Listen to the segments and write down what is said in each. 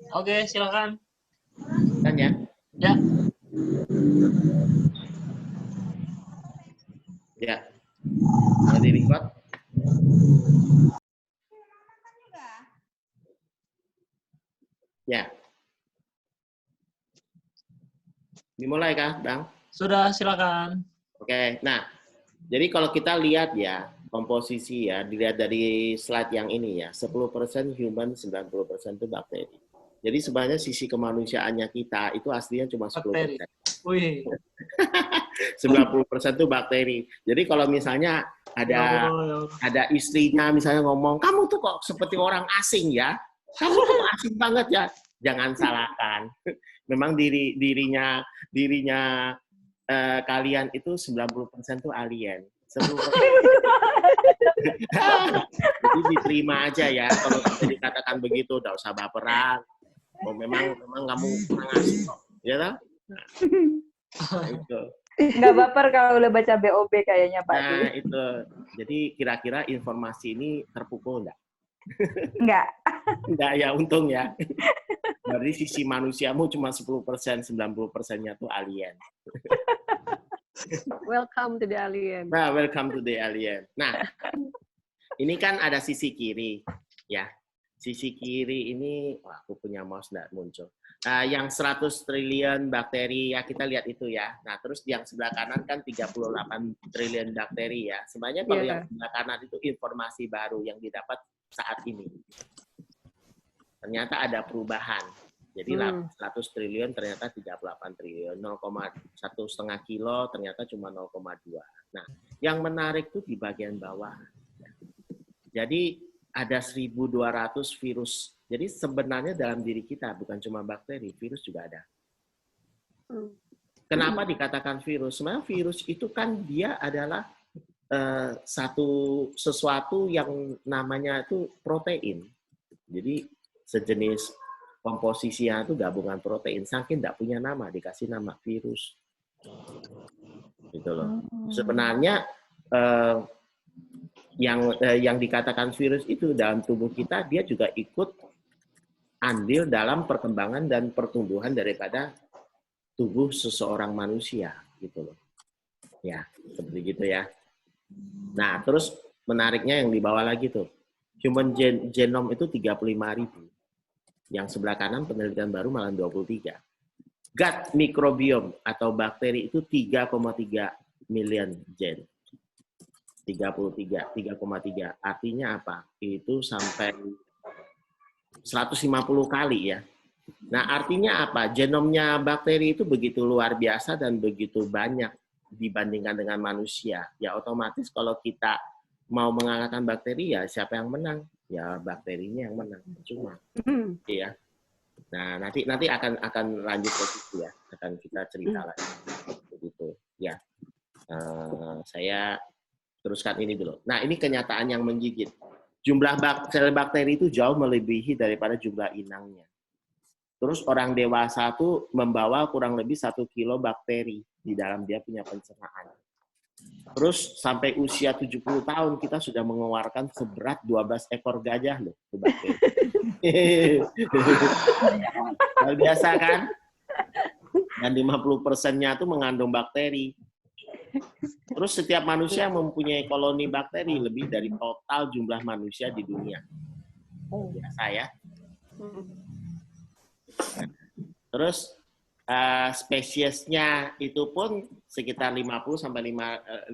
Oke, silakan. Kan ya? Ya. Ya. Mau di record? Ya. Dimulai kah, Bang? Sudah, silakan. Oke. Nah, jadi kalau kita lihat ya, komposisi ya, dilihat dari slide yang ini ya, 10% human, 90% itu bakteri. Jadi sebenarnya sisi kemanusiaannya kita itu aslinya cuma Bakteri. 10%. Wih. 90% itu bakteri. Jadi kalau misalnya Ya ada Allah, ya Allah. ada istrinya misalnya ngomong, kamu tuh kok seperti orang asing ya, kamu tuh kok asing banget ya. Jangan salahkan. Memang dirinya kalian itu 90% tuh alien. 10%. Jadi diterima aja ya kalau dikatakan begitu, enggak usah baperan. Oh, memang kamu kurang asing kok, ya toh? Nah, itu. Nggak baper kalau udah baca BOB kayaknya Pak Dwi. Nah, itu. Jadi kira-kira informasi ini terpukul enggak? Enggak. Enggak ya, untung ya. Dari sisi manusiamu cuma 10%, 90%-nya tuh alien. Welcome to the alien. Nah, welcome to the alien. Nah, ini kan ada sisi kiri, ya. Sisi kiri ini, wah, aku punya mouse nggak muncul. Yang 100 triliun bakteri, ya kita lihat itu ya. Nah, terus yang sebelah kanan kan 38 triliun bakteri ya. Sebenarnya kalau yang sebelah kanan itu informasi baru yang didapat saat ini. Ternyata ada perubahan. Jadi 100 triliun ternyata 38 triliun. 0,1,5 kilo ternyata cuma 0,2. Nah, yang menarik tuh di bagian bawah. Jadi ada 1.200 virus. Jadi sebenarnya dalam diri kita bukan cuma bakteri, virus juga ada. Kenapa dikatakan virus? Sebenarnya virus itu kan dia adalah sesuatu yang namanya itu protein. Jadi sejenis komposisinya itu gabungan protein. Saking tidak punya nama, dikasih nama virus. Gitu loh. Sebenarnya yang dikatakan virus itu dalam tubuh kita, dia juga ikut andil dalam perkembangan dan pertumbuhan daripada tubuh seseorang manusia, gitu loh. Ya, seperti gitu ya. Nah, terus menariknya yang di bawah lagi tuh. Human genome itu 35.000. Yang sebelah kanan penelitian baru malah 23. Gut microbiome atau bakteri itu 3,3 million gen. 3,3. Artinya apa? Itu sampai 150 kali ya. Nah, artinya apa? Genomnya bakteri itu begitu luar biasa dan begitu banyak dibandingkan dengan manusia. Ya otomatis kalau kita mau mengalahkan bakteri, ya siapa yang menang? Ya bakterinya yang menang. Cuma. Iya. Nah, nanti akan lanjut ke situ ya. Akan kita cerita lagi. Begitu. Ya. Saya teruskan ini dulu. Nah, ini kenyataan yang menggigit. Jumlah sel bakteri itu jauh melebihi daripada jumlah inangnya. Terus orang dewasa itu membawa kurang lebih 1 kilo bakteri di dalam dia punya pencernaan. Terus sampai usia 70 tahun kita sudah mengeluarkan seberat 12 ekor gajah loh itu bakteri. Luar biasa kan? Dan 50%-nya itu mengandung bakteri. Terus setiap manusia mempunyai koloni bakteri lebih dari total jumlah manusia di dunia. Biasa ya. Terus spesiesnya itu pun sekitar 50 sampai 500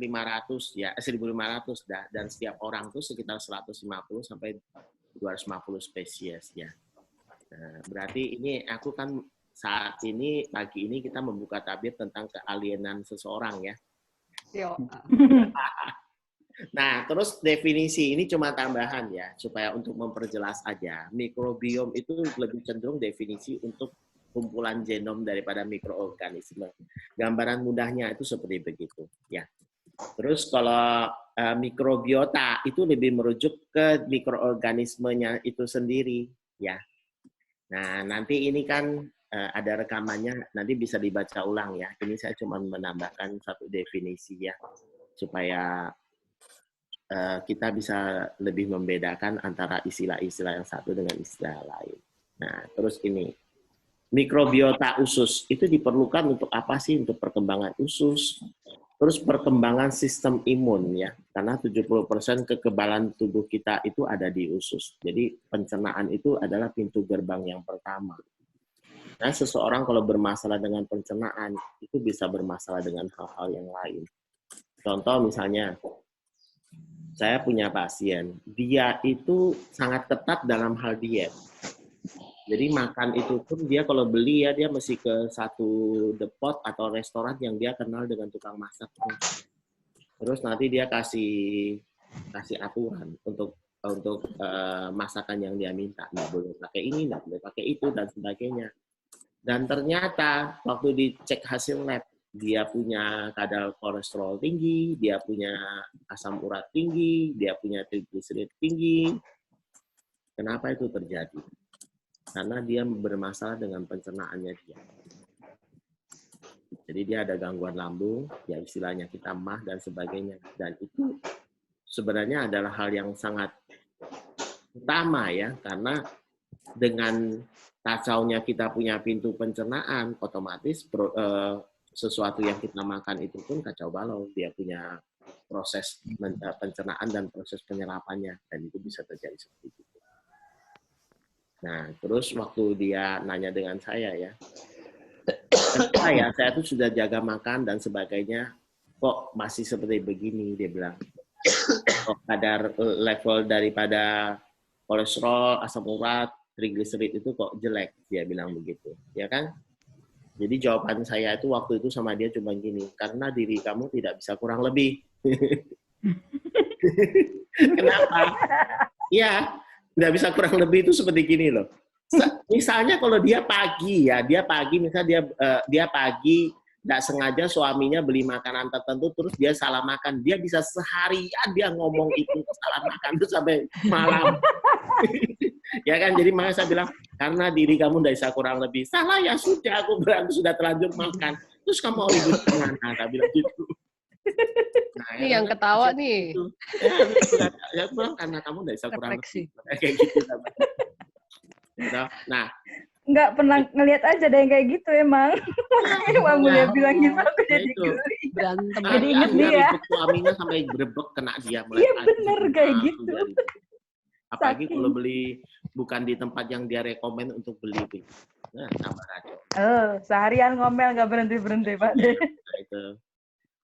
ya, 1.500 dah, dan setiap orang tuh sekitar 150 sampai 250 spesies ya. Nah, berarti ini aku kan saat ini pagi ini kita membuka tabir tentang kealienan seseorang ya. Nah, terus definisi ini cuma tambahan ya, supaya untuk memperjelas aja. Mikrobiom itu lebih cenderung definisi untuk kumpulan genom daripada mikroorganisme. Gambaran mudahnya itu seperti begitu ya. Terus kalau mikrobiota itu lebih merujuk ke mikroorganismenya itu sendiri ya. Nah, nanti ini kan ada rekamannya, nanti bisa dibaca ulang ya. Ini saya cuma menambahkan satu definisi ya, supaya kita bisa lebih membedakan antara istilah-istilah yang satu dengan istilah lain. Nah, terus ini. Mikrobiota usus itu diperlukan untuk apa sih? Untuk perkembangan usus, terus perkembangan sistem imun ya. Karena 70% kekebalan tubuh kita itu ada di usus. Jadi pencernaan itu adalah pintu gerbang yang pertama. Nah, seseorang kalau bermasalah dengan pencernaan itu bisa bermasalah dengan hal-hal yang lain. Contoh misalnya, saya punya pasien, dia itu sangat ketat dalam hal diet. Jadi makan itu pun dia kalau beli ya dia mesti ke satu depot atau restoran yang dia kenal dengan tukang masak. Terus nanti dia kasih aturan untuk masakan yang dia minta. Nggak boleh pakai ini, nggak boleh pakai itu dan sebagainya. Dan ternyata waktu dicek hasil lab, dia punya kadar kolesterol tinggi, dia punya asam urat tinggi, dia punya trigliserid tinggi. Kenapa itu terjadi? Karena dia bermasalah dengan pencernaannya dia. Jadi dia ada gangguan lambung, ya istilahnya kita mah dan sebagainya. Dan itu sebenarnya adalah hal yang sangat utama ya, karena dengan kacaunya kita punya pintu pencernaan, otomatis sesuatu yang kita makan itu pun kacau balau. Dia punya proses pencernaan dan proses penyerapannya, dan itu bisa terjadi seperti itu. Nah, terus waktu dia nanya dengan saya ya, saya tuh sudah jaga makan dan sebagainya, kok masih seperti begini, dia bilang. Kok kadar level daripada kolesterol, asam urat, trigliserid itu kok jelek, dia bilang begitu, ya kan? Jadi jawaban saya itu waktu itu sama dia cuma gini, karena diri kamu tidak bisa kurang lebih. Kenapa? Ya, nggak bisa kurang lebih itu seperti gini loh. Misalnya kalau dia pagi misalnya dia pagi nggak sengaja suaminya beli makanan tertentu terus dia salah makan, dia bisa seharian dia ngomong itu salah makan itu sampai malam. Ya kan, jadi makanya saya bilang karena diri kamu nggak bisa kurang lebih. Salah ya sudah, aku bilang sudah terlanjur makan. Terus kamu mau ribut kemana? Saya bilang gitu. Nah, Ini yang ketawa nih. Ya, bilang karena kamu nggak bisa kurang lebih. Kayak gitu. Nah, nggak pernah ngelihat aja ada yang kayak gitu emang. Makanya Mbak Mulia bilang gitu, aku jadi geli. Berantem. Jadi inget dia. Suaminya sampai grebek kena dia. Iya bener kayak gitu. Apalagi kalau beli bukan di tempat yang dia rekomen untuk beli. Nah, tambah kacau. Seharian ngomel nggak berhenti-berhenti Pak. Nah, itu.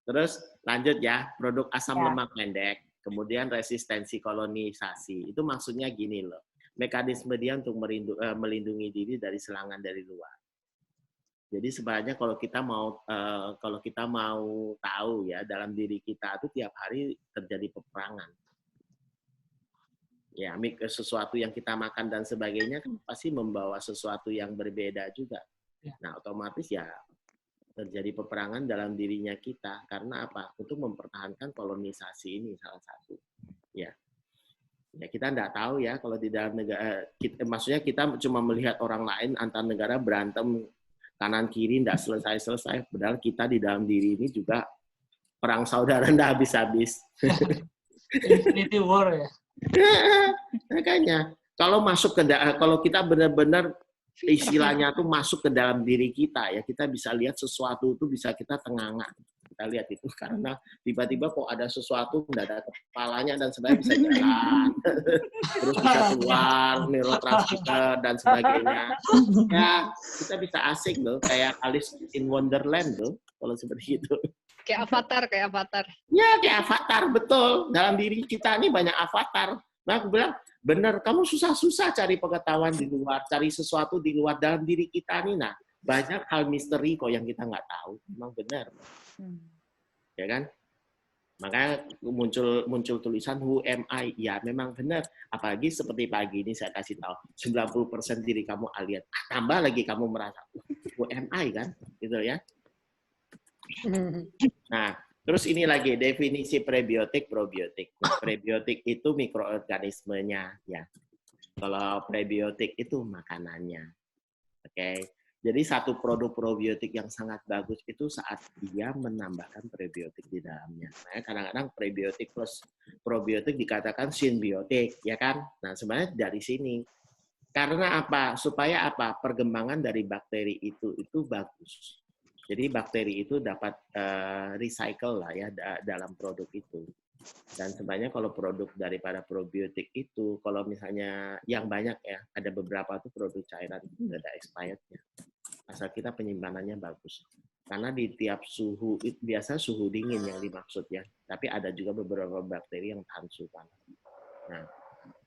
Terus lanjut ya, produk asam lemak pendek, kemudian resistensi kolonisasi. Itu maksudnya gini loh, mekanisme dia untuk melindungi diri dari serangan dari luar. Jadi sebenarnya kalau kita mau tahu ya, dalam diri kita itu tiap hari terjadi peperangan. Ya, sesuatu yang kita makan dan sebagainya kan pasti membawa sesuatu yang berbeda juga. Nah, otomatis ya terjadi peperangan dalam dirinya kita. Karena apa? Untuk mempertahankan kolonisasi ini salah satu. Ya, kita nggak tahu ya kalau di dalam negara, maksudnya kita cuma melihat orang lain antar negara berantem kanan kiri nggak selesai-selesai. Padahal kita di dalam diri ini juga perang saudara nggak habis-habis. Infinity War ya. Makanya kalau kita benar-benar istilahnya tuh masuk ke dalam diri kita ya, kita bisa lihat sesuatu itu bisa kita tenganga. Kita lihat itu karena tiba-tiba kok ada sesuatu nggak ada kepalanya dan sebenarnya bisa jalan, terus bisa keluar neurotransmitter dan sebagainya. Ya kita bisa asik loh, kayak Alice in Wonderland loh kalau seperti itu. Kayak avatar. Ya, kayak avatar, betul. Dalam diri kita ini banyak avatar. Nah, aku bilang, benar, kamu susah-susah cari pengetahuan di luar, cari sesuatu di luar dalam diri kita nih. Nah, banyak hal misteri kok yang kita nggak tahu. Memang benar. Ya kan? Makanya muncul tulisan Who am I? Ya, memang benar. Apalagi seperti pagi ini saya kasih tahu, 90% diri kamu alien. Tambah lagi kamu merasa, Who am I kan? Gitu ya. Nah, terus ini lagi definisi prebiotik, probiotik. Nah, prebiotik itu mikroorganismenya, ya. Kalau prebiotik itu makanannya. Oke. Jadi satu produk probiotik yang sangat bagus itu saat dia menambahkan prebiotik di dalamnya. Nah, kadang-kadang prebiotik plus probiotik dikatakan simbiotik, ya kan? Nah, sebenarnya dari sini. Karena apa? Supaya apa? Perkembangan dari bakteri itu bagus. Jadi bakteri itu dapat recycle lah ya dalam produk itu. Dan sebenarnya kalau produk daripada probiotik itu, kalau misalnya yang banyak ya, ada beberapa tuh produk cairan itu nggak ada expirednya. Asal kita penyimpanannya bagus. Karena di tiap suhu, biasa suhu dingin yang dimaksud ya. Tapi ada juga beberapa bakteri yang tahan suhu panas. Nah,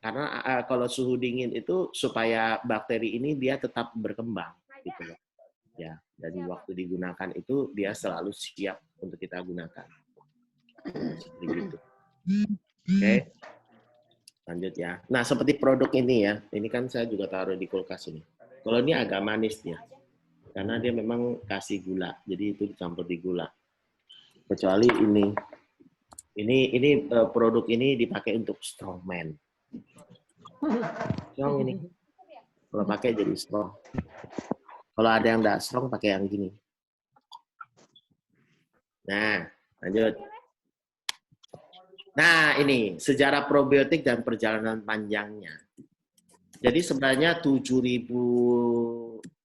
karena kalau suhu dingin itu supaya bakteri ini dia tetap berkembang gitu loh. Ya, dan waktu digunakan itu dia selalu siap untuk kita gunakan. Seperti itu. Oke. Lanjut ya. Nah, seperti produk ini ya. Ini kan saya juga taruh di kulkas ini. Kalau ini agak manis ya. Karena dia memang kasih gula. Jadi itu dicampur di gula. Kecuali ini. Ini produk ini dipakai untuk strongman. Strong ini. Kalau pakai jadi strong. Kalau ada yang nggak strong, pakai yang gini. Nah, lanjut. Nah, ini sejarah probiotik dan perjalanan panjangnya. Jadi sebenarnya 7.000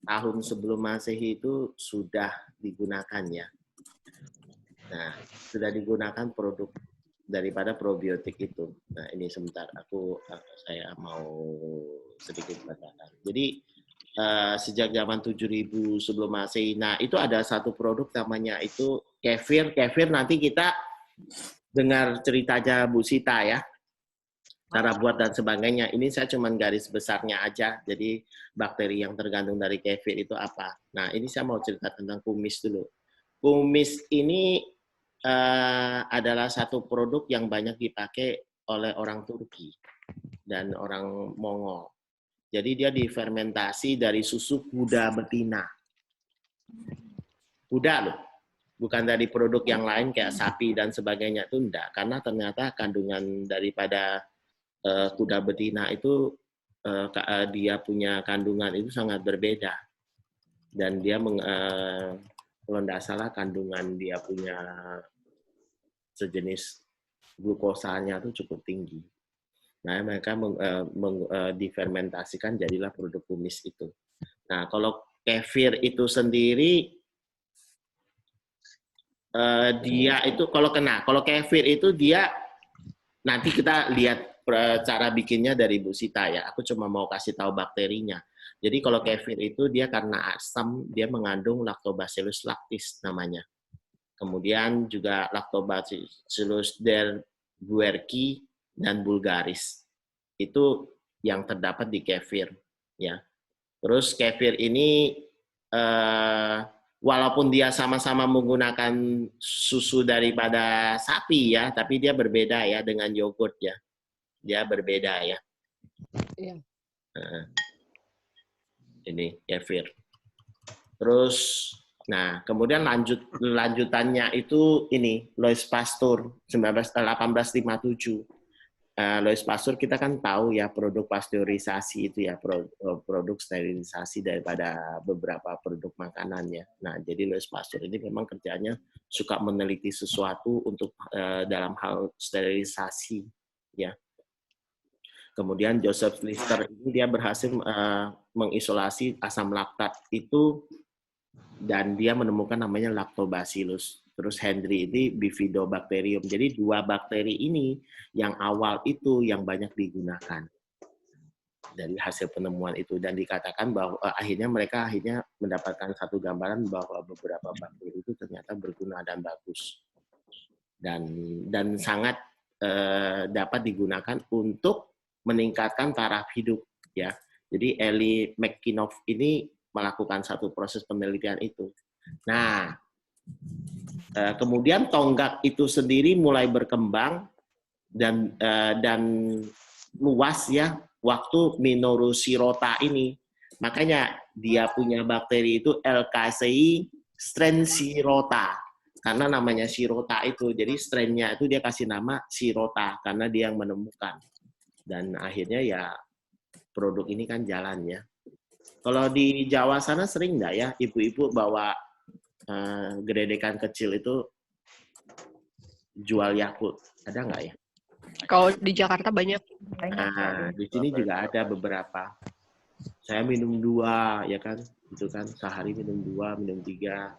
tahun sebelum Masehi itu sudah digunakan ya. Nah, sudah digunakan produk daripada probiotik itu. Nah, ini sebentar saya mau sedikit bacakan. Jadi sejak zaman 7.000 sebelum Masehi. Nah, itu ada satu produk namanya itu kefir. Kefir nanti kita dengar ceritanya Bu Sita ya. Cara buat dan sebagainya. Ini saya cuma garis besarnya aja. Jadi bakteri yang tergantung dari kefir itu apa. Nah, ini saya mau cerita tentang kumis dulu. Kumis ini adalah satu produk yang banyak dipakai oleh orang Turki dan orang Mongol. Jadi dia difermentasi dari susu kuda betina. Kuda loh. Bukan dari produk yang lain kayak sapi dan sebagainya itu enggak. Karena ternyata kandungan daripada kuda betina itu dia punya kandungan itu sangat berbeda. Dan dia kalau tidak salah kandungan dia punya sejenis glukosanya itu cukup tinggi. Nah, mereka difermentasikan jadilah produk kumis itu. Nah, kalau kefir itu sendiri dia itu kalau kefir itu dia nanti kita lihat cara bikinnya dari Bu Sita ya. Aku cuma mau kasih tahu bakterinya. Jadi kalau kefir itu dia karena asam dia mengandung Lactobacillus lactis namanya. Kemudian juga Lactobacillus guerci dan vulgaris. Itu yang terdapat di kefir ya. Terus kefir ini walaupun dia sama-sama menggunakan susu daripada sapi ya, tapi dia berbeda ya dengan yogurt ya. Dia berbeda ya. Iya. Ini kefir. Terus, nah kemudian lanjutannya itu ini Louis Pasteur 1857. Louis Pasteur kita kan tahu ya produk pasteurisasi itu ya produk sterilisasi daripada beberapa produk makanannya. Nah jadi Louis Pasteur ini memang kerjanya suka meneliti sesuatu untuk dalam hal sterilisasi ya. Kemudian Joseph Lister ini dia berhasil mengisolasi asam laktat itu dan dia menemukan namanya Lactobacillus. Terus Hendry ini Bifidobacterium. Jadi dua bakteri ini yang awal itu yang banyak digunakan dari hasil penemuan itu dan dikatakan bahwa mereka mendapatkan satu gambaran bahwa beberapa bakteri itu ternyata berguna dan bagus dan sangat dapat digunakan untuk meningkatkan taraf hidup ya. Jadi Ellie McKinnon ini melakukan satu proses penelitian itu. Nah, kemudian tonggak itu sendiri mulai berkembang dan luas ya waktu Minoru Shirota ini. Makanya dia punya bakteri itu LKCI strain Shirota. Karena namanya Shirota itu. Jadi strain-nya itu dia kasih nama Shirota karena dia yang menemukan. Dan akhirnya ya produk ini kan jalan ya. Kalau di Jawa sana sering nggak ya ibu-ibu bawa geredekan kecil itu jual Yakult? Ada nggak ya? Kalau di Jakarta banyak. Nah, di sini juga ada beberapa. Saya minum 2, ya kan? Itu kan sehari minum 2, minum 3.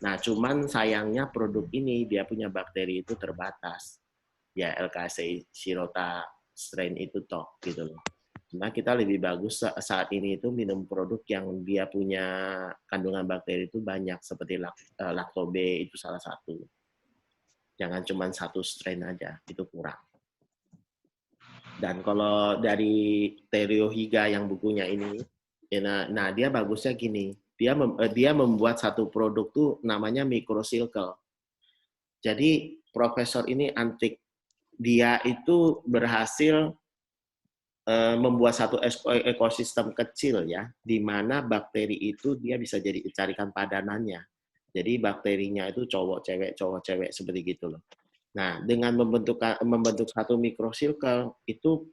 Nah, cuman sayangnya produk ini dia punya bakteri itu terbatas. Ya LKC Shirota strain itu toh gitu loh. Cuma kita lebih bagus saat ini itu minum produk yang dia punya kandungan bakteri itu banyak seperti Lactobe itu salah satu. Jangan cuma satu strain aja, itu kurang. Dan kalau dari Terio Higa yang bukunya ini, nah dia bagusnya gini, dia membuat satu produk tuh namanya microcircle. Jadi profesor ini antik, dia itu berhasil membuat satu ekosistem kecil ya, di mana bakteri itu dia bisa jadi carikan padanannya. Jadi bakterinya itu cowok cewek seperti gitu loh. Nah, dengan membentuk satu microcircle itu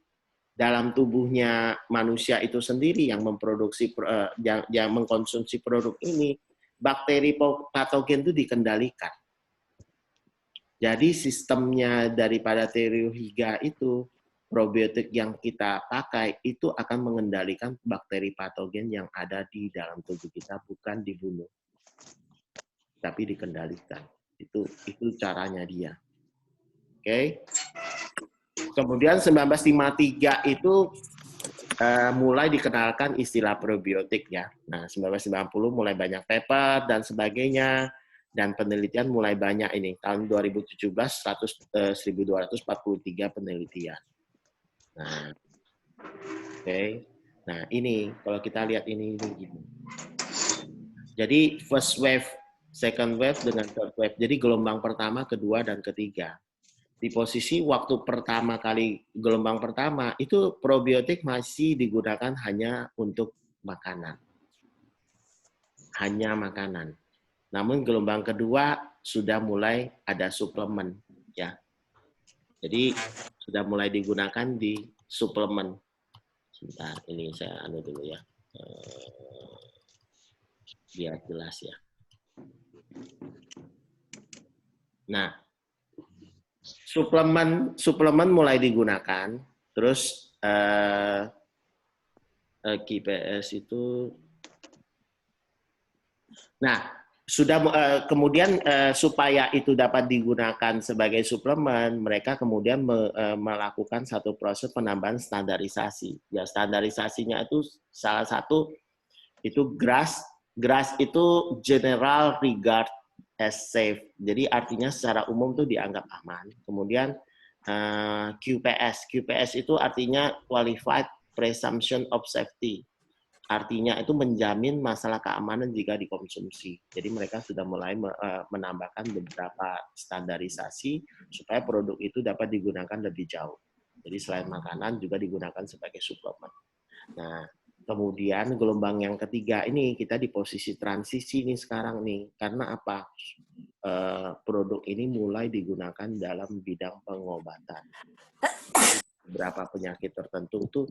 dalam tubuhnya manusia itu sendiri yang memproduksi yang mengkonsumsi produk ini, bakteri patogen itu dikendalikan. Jadi sistemnya daripada Terio Higa itu probiotik yang kita pakai itu akan mengendalikan bakteri patogen yang ada di dalam tubuh kita, bukan dibunuh, tapi dikendalikan. Itu caranya dia. Oke. Kemudian 1953 itu mulai dikenalkan istilah probiotik ya. Nah, 1990 mulai banyak paper dan sebagainya, dan penelitian mulai banyak ini. Tahun 2017 1243 penelitian. Nah, oke. Nah, ini kalau kita lihat ini gini. Jadi first wave, second wave dengan third wave. Jadi gelombang pertama, kedua, dan ketiga. Di posisi waktu pertama kali gelombang pertama itu probiotik masih digunakan hanya untuk makanan. Hanya makanan. Namun gelombang kedua sudah mulai ada suplemen ya. Jadi sudah mulai digunakan di suplemen. Sebentar, ini saya anu dulu ya. Biar jelas ya. Nah, suplemen mulai digunakan, terus KPS itu, nah sudah kemudian supaya itu dapat digunakan sebagai suplemen, mereka kemudian melakukan satu proses penambahan standarisasi. Ya standarisasinya itu salah satu itu GRAS itu General Regard as safe. Jadi artinya secara umum tuh dianggap aman. Kemudian QPS itu artinya Qualified Presumption of Safety. Artinya itu menjamin masalah keamanan jika dikonsumsi. Jadi mereka sudah mulai menambahkan beberapa standarisasi supaya produk itu dapat digunakan lebih jauh. Jadi selain makanan juga digunakan sebagai suplemen. Nah, kemudian gelombang yang ketiga ini kita di posisi transisi nih sekarang nih. Karena apa? Produk ini mulai digunakan dalam bidang pengobatan. Beberapa penyakit tertentu tuh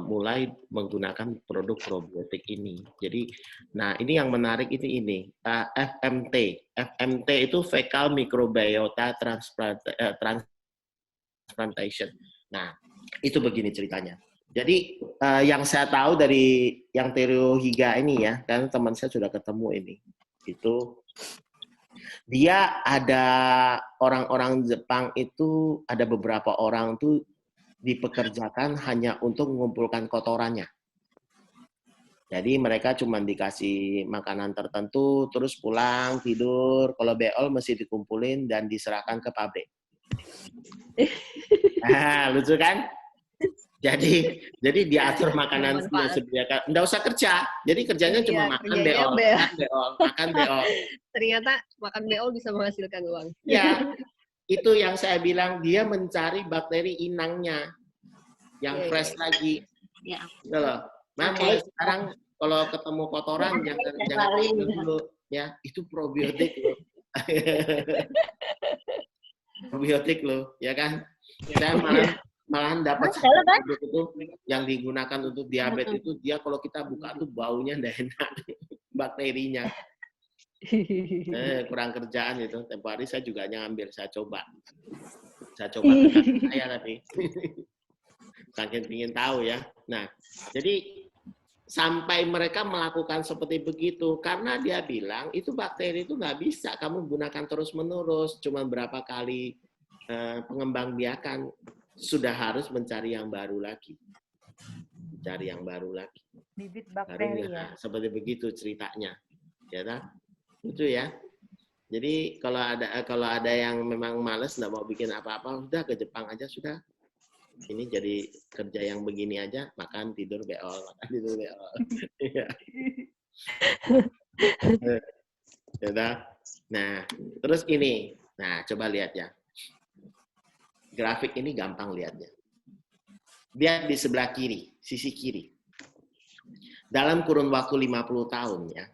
mulai menggunakan produk probiotik ini. Jadi, nah ini yang menarik ini FMT. FMT itu Fecal Microbiota Transplantation. Nah, itu begini ceritanya. Jadi yang saya tahu dari yang Terio Higa ini ya, kan teman saya sudah ketemu ini, itu dia ada orang-orang Jepang itu ada beberapa orang tuh dipekerjakan hanya untuk mengumpulkan kotorannya. Jadi mereka cuma dikasih makanan tertentu, terus pulang tidur. Kalau beol mesti dikumpulin dan diserahkan ke pabrik. Nah, lucu kan? Jadi diatur makanan yang disediakan, nggak usah kerja. Jadi kerjanya cuma makan beol. Ternyata makan beol bisa menghasilkan uang. Ya, itu yang saya bilang, dia mencari bakteri inangnya yang fresh lagi. Ya. Gitu loh. Nah, mulai sekarang kalau ketemu kotoran jangan dulu ya, itu probiotik loh. Probiotik loh, ya kan? Saya malahan dapat produk itu yang digunakan untuk diabetes itu, dia kalau kita buka tuh baunya nggak enak bakterinya. Kurang kerjaan itu. Tempo hari saya juga ngambil, saya coba saya tapi saking ingin tahu ya. Nah, jadi sampai mereka melakukan seperti begitu karena dia bilang itu bakteri itu nggak bisa kamu gunakan terus-menerus, cuma berapa kali pengembangbiakan sudah harus mencari yang baru lagi, mencari yang baru lagi. Bibit bakteri ya. Seperti begitu ceritanya, ya kan? Itu ya. Jadi kalau ada yang memang males nggak mau bikin apa-apa, udah ke Jepang aja sudah. Ini jadi kerja yang begini aja, makan tidur beol, makan tidur beol. Nah, terus ini, nah coba lihat ya. Grafik ini gampang lihatnya. Lihat di sebelah kiri, sisi kiri. Dalam kurun waktu 50 tahun ya.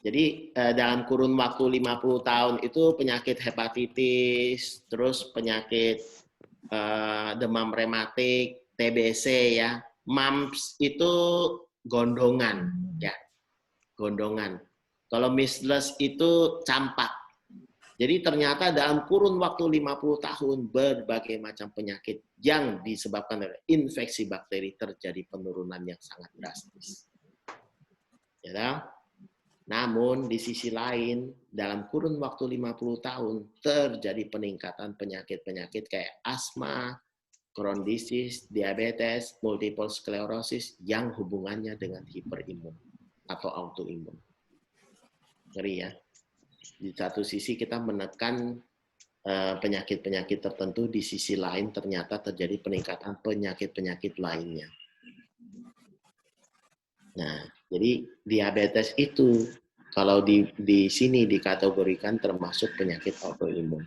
Jadi dalam kurun waktu 50 tahun itu penyakit hepatitis, terus penyakit demam rematik, TBC ya, mumps itu gondongan ya, gondongan. Kalau measles itu campak. Jadi ternyata dalam kurun waktu 50 tahun berbagai macam penyakit yang disebabkan oleh infeksi bakteri terjadi penurunan yang sangat drastis. Ya, namun di sisi lain dalam kurun waktu 50 tahun terjadi peningkatan penyakit-penyakit kayak asma, Crohn's disease, diabetes, multiple sclerosis yang hubungannya dengan hiperimun atau autoimun. Ngeri ya. Di satu sisi kita menekan penyakit-penyakit tertentu, di sisi lain ternyata terjadi peningkatan penyakit-penyakit lainnya. Nah, jadi diabetes itu kalau di sini dikategorikan termasuk penyakit autoimun.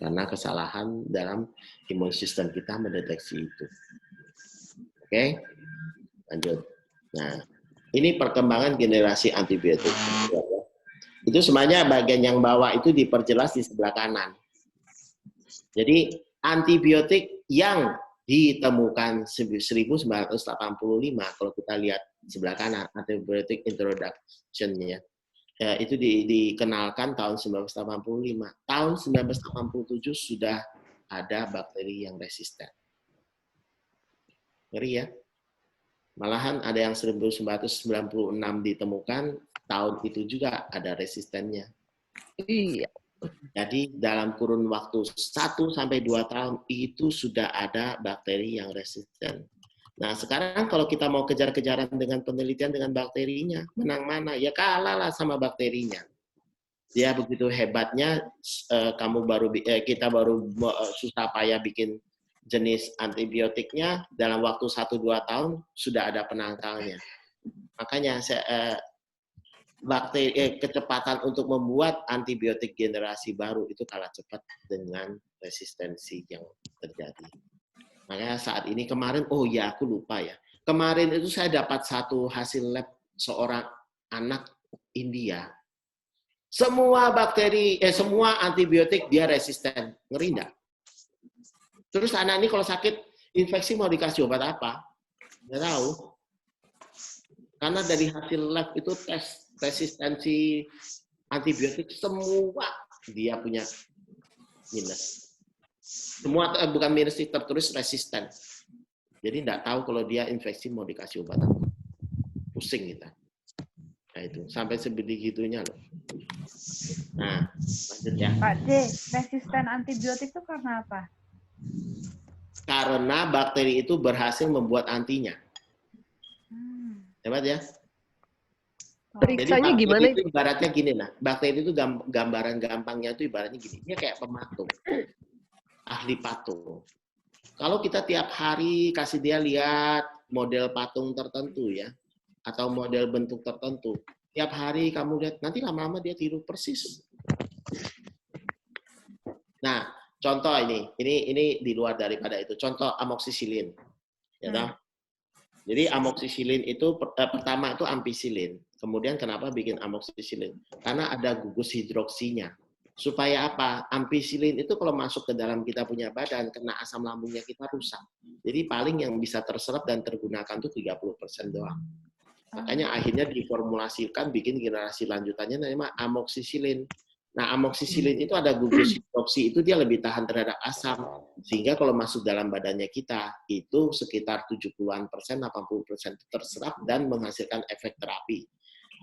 Karena kesalahan dalam imun sistem kita mendeteksi itu. Oke, lanjut. Nah, ini perkembangan generasi antibiotik. Itu sebenarnya bagian yang bawah itu diperjelas di sebelah kanan. Jadi antibiotik yang ditemukan 1985 kalau kita lihat sebelah kanan antibiotic introduction-nya itu dikenalkan tahun 1985. Tahun 1987 sudah ada bakteri yang resisten. Ngeri ya. Malahan ada yang 1996 ditemukan, tahun itu juga ada resistennya. Iya. Jadi dalam kurun waktu 1 sampai 2 tahun itu sudah ada bakteri yang resisten. Nah, sekarang kalau kita mau kejar-kejaran dengan penelitian dengan bakterinya, menang mana? Ya kalah lah sama bakterinya. Dia begitu hebatnya, kita baru susah payah bikin jenis antibiotiknya, dalam waktu 1-2 tahun sudah ada penangkalnya. Makanya kecepatan untuk membuat antibiotik generasi baru itu kalah cepat dengan resistensi yang terjadi. Makanya saat ini kemarin, oh ya aku lupa ya. Kemarin itu saya dapat satu hasil lab seorang anak India. Semua semua antibiotik dia resisten. Ngeri enggak? Terus anak ini kalau sakit infeksi mau dikasih obat apa? Nggak tahu. Karena dari hasil lab itu tes resistensi antibiotik semua dia punya minus. Semua bukan minus sih, tertulis resisten. Jadi nggak tahu kalau dia infeksi mau dikasih obat apa. Pusing kita. Nah itu sampai sebegitunya loh. Nah, lanjut ya. Pak J, resisten antibiotik itu karena apa? Karena bakteri itu berhasil membuat antinya. Hebat ya. Periksanya Jadi gimana? itu ibaratnya gini lah. Bakteri itu gambaran gampangnya itu ibaratnya gini. Dia kayak pematung. Ahli patung. Kalau kita tiap hari kasih dia lihat model patung tertentu ya, atau model bentuk tertentu, tiap hari kamu lihat, nanti lama-lama dia tiru persis. Nah, contoh ini di luar daripada itu. Contoh amoksisilin. Ya toh? Jadi amoksisilin itu pertama itu ampicillin. Kemudian kenapa bikin amoksisilin? Karena ada gugus hidroksinya. Supaya apa? Ampicillin itu kalau masuk ke dalam kita punya badan, kena asam lambungnya kita rusak. Jadi paling yang bisa terserap dan tergunakan itu 30% doang. Makanya akhirnya diformulasikan bikin generasi lanjutannya namanya amoksisilin. Nah, amoksisilin itu ada gugus hidroksi, itu dia lebih tahan terhadap asam. Sehingga kalau masuk dalam badannya kita, itu sekitar 70-an%, 80% itu terserap dan menghasilkan efek terapi.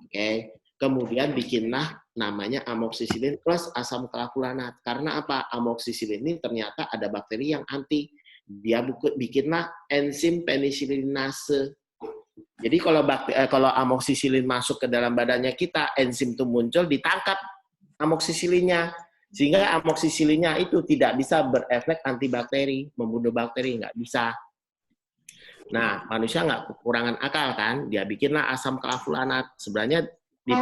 Oke. Kemudian bikinlah namanya amoksisilin plus asam klavulanat. Karena apa? Amoksisilin ini ternyata ada bakteri yang anti. Dia bikinlah enzim penisilinase. Jadi kalau amoksisilin masuk ke dalam badannya kita, enzim itu muncul, ditangkap amoksisilinnya, sehingga amoksisilinnya itu tidak bisa berefek antibakteri, membunuh bakteri, nggak bisa. Nah, manusia nggak kekurangan akal kan, dia bikinlah asam klavulanat. Sebenarnya di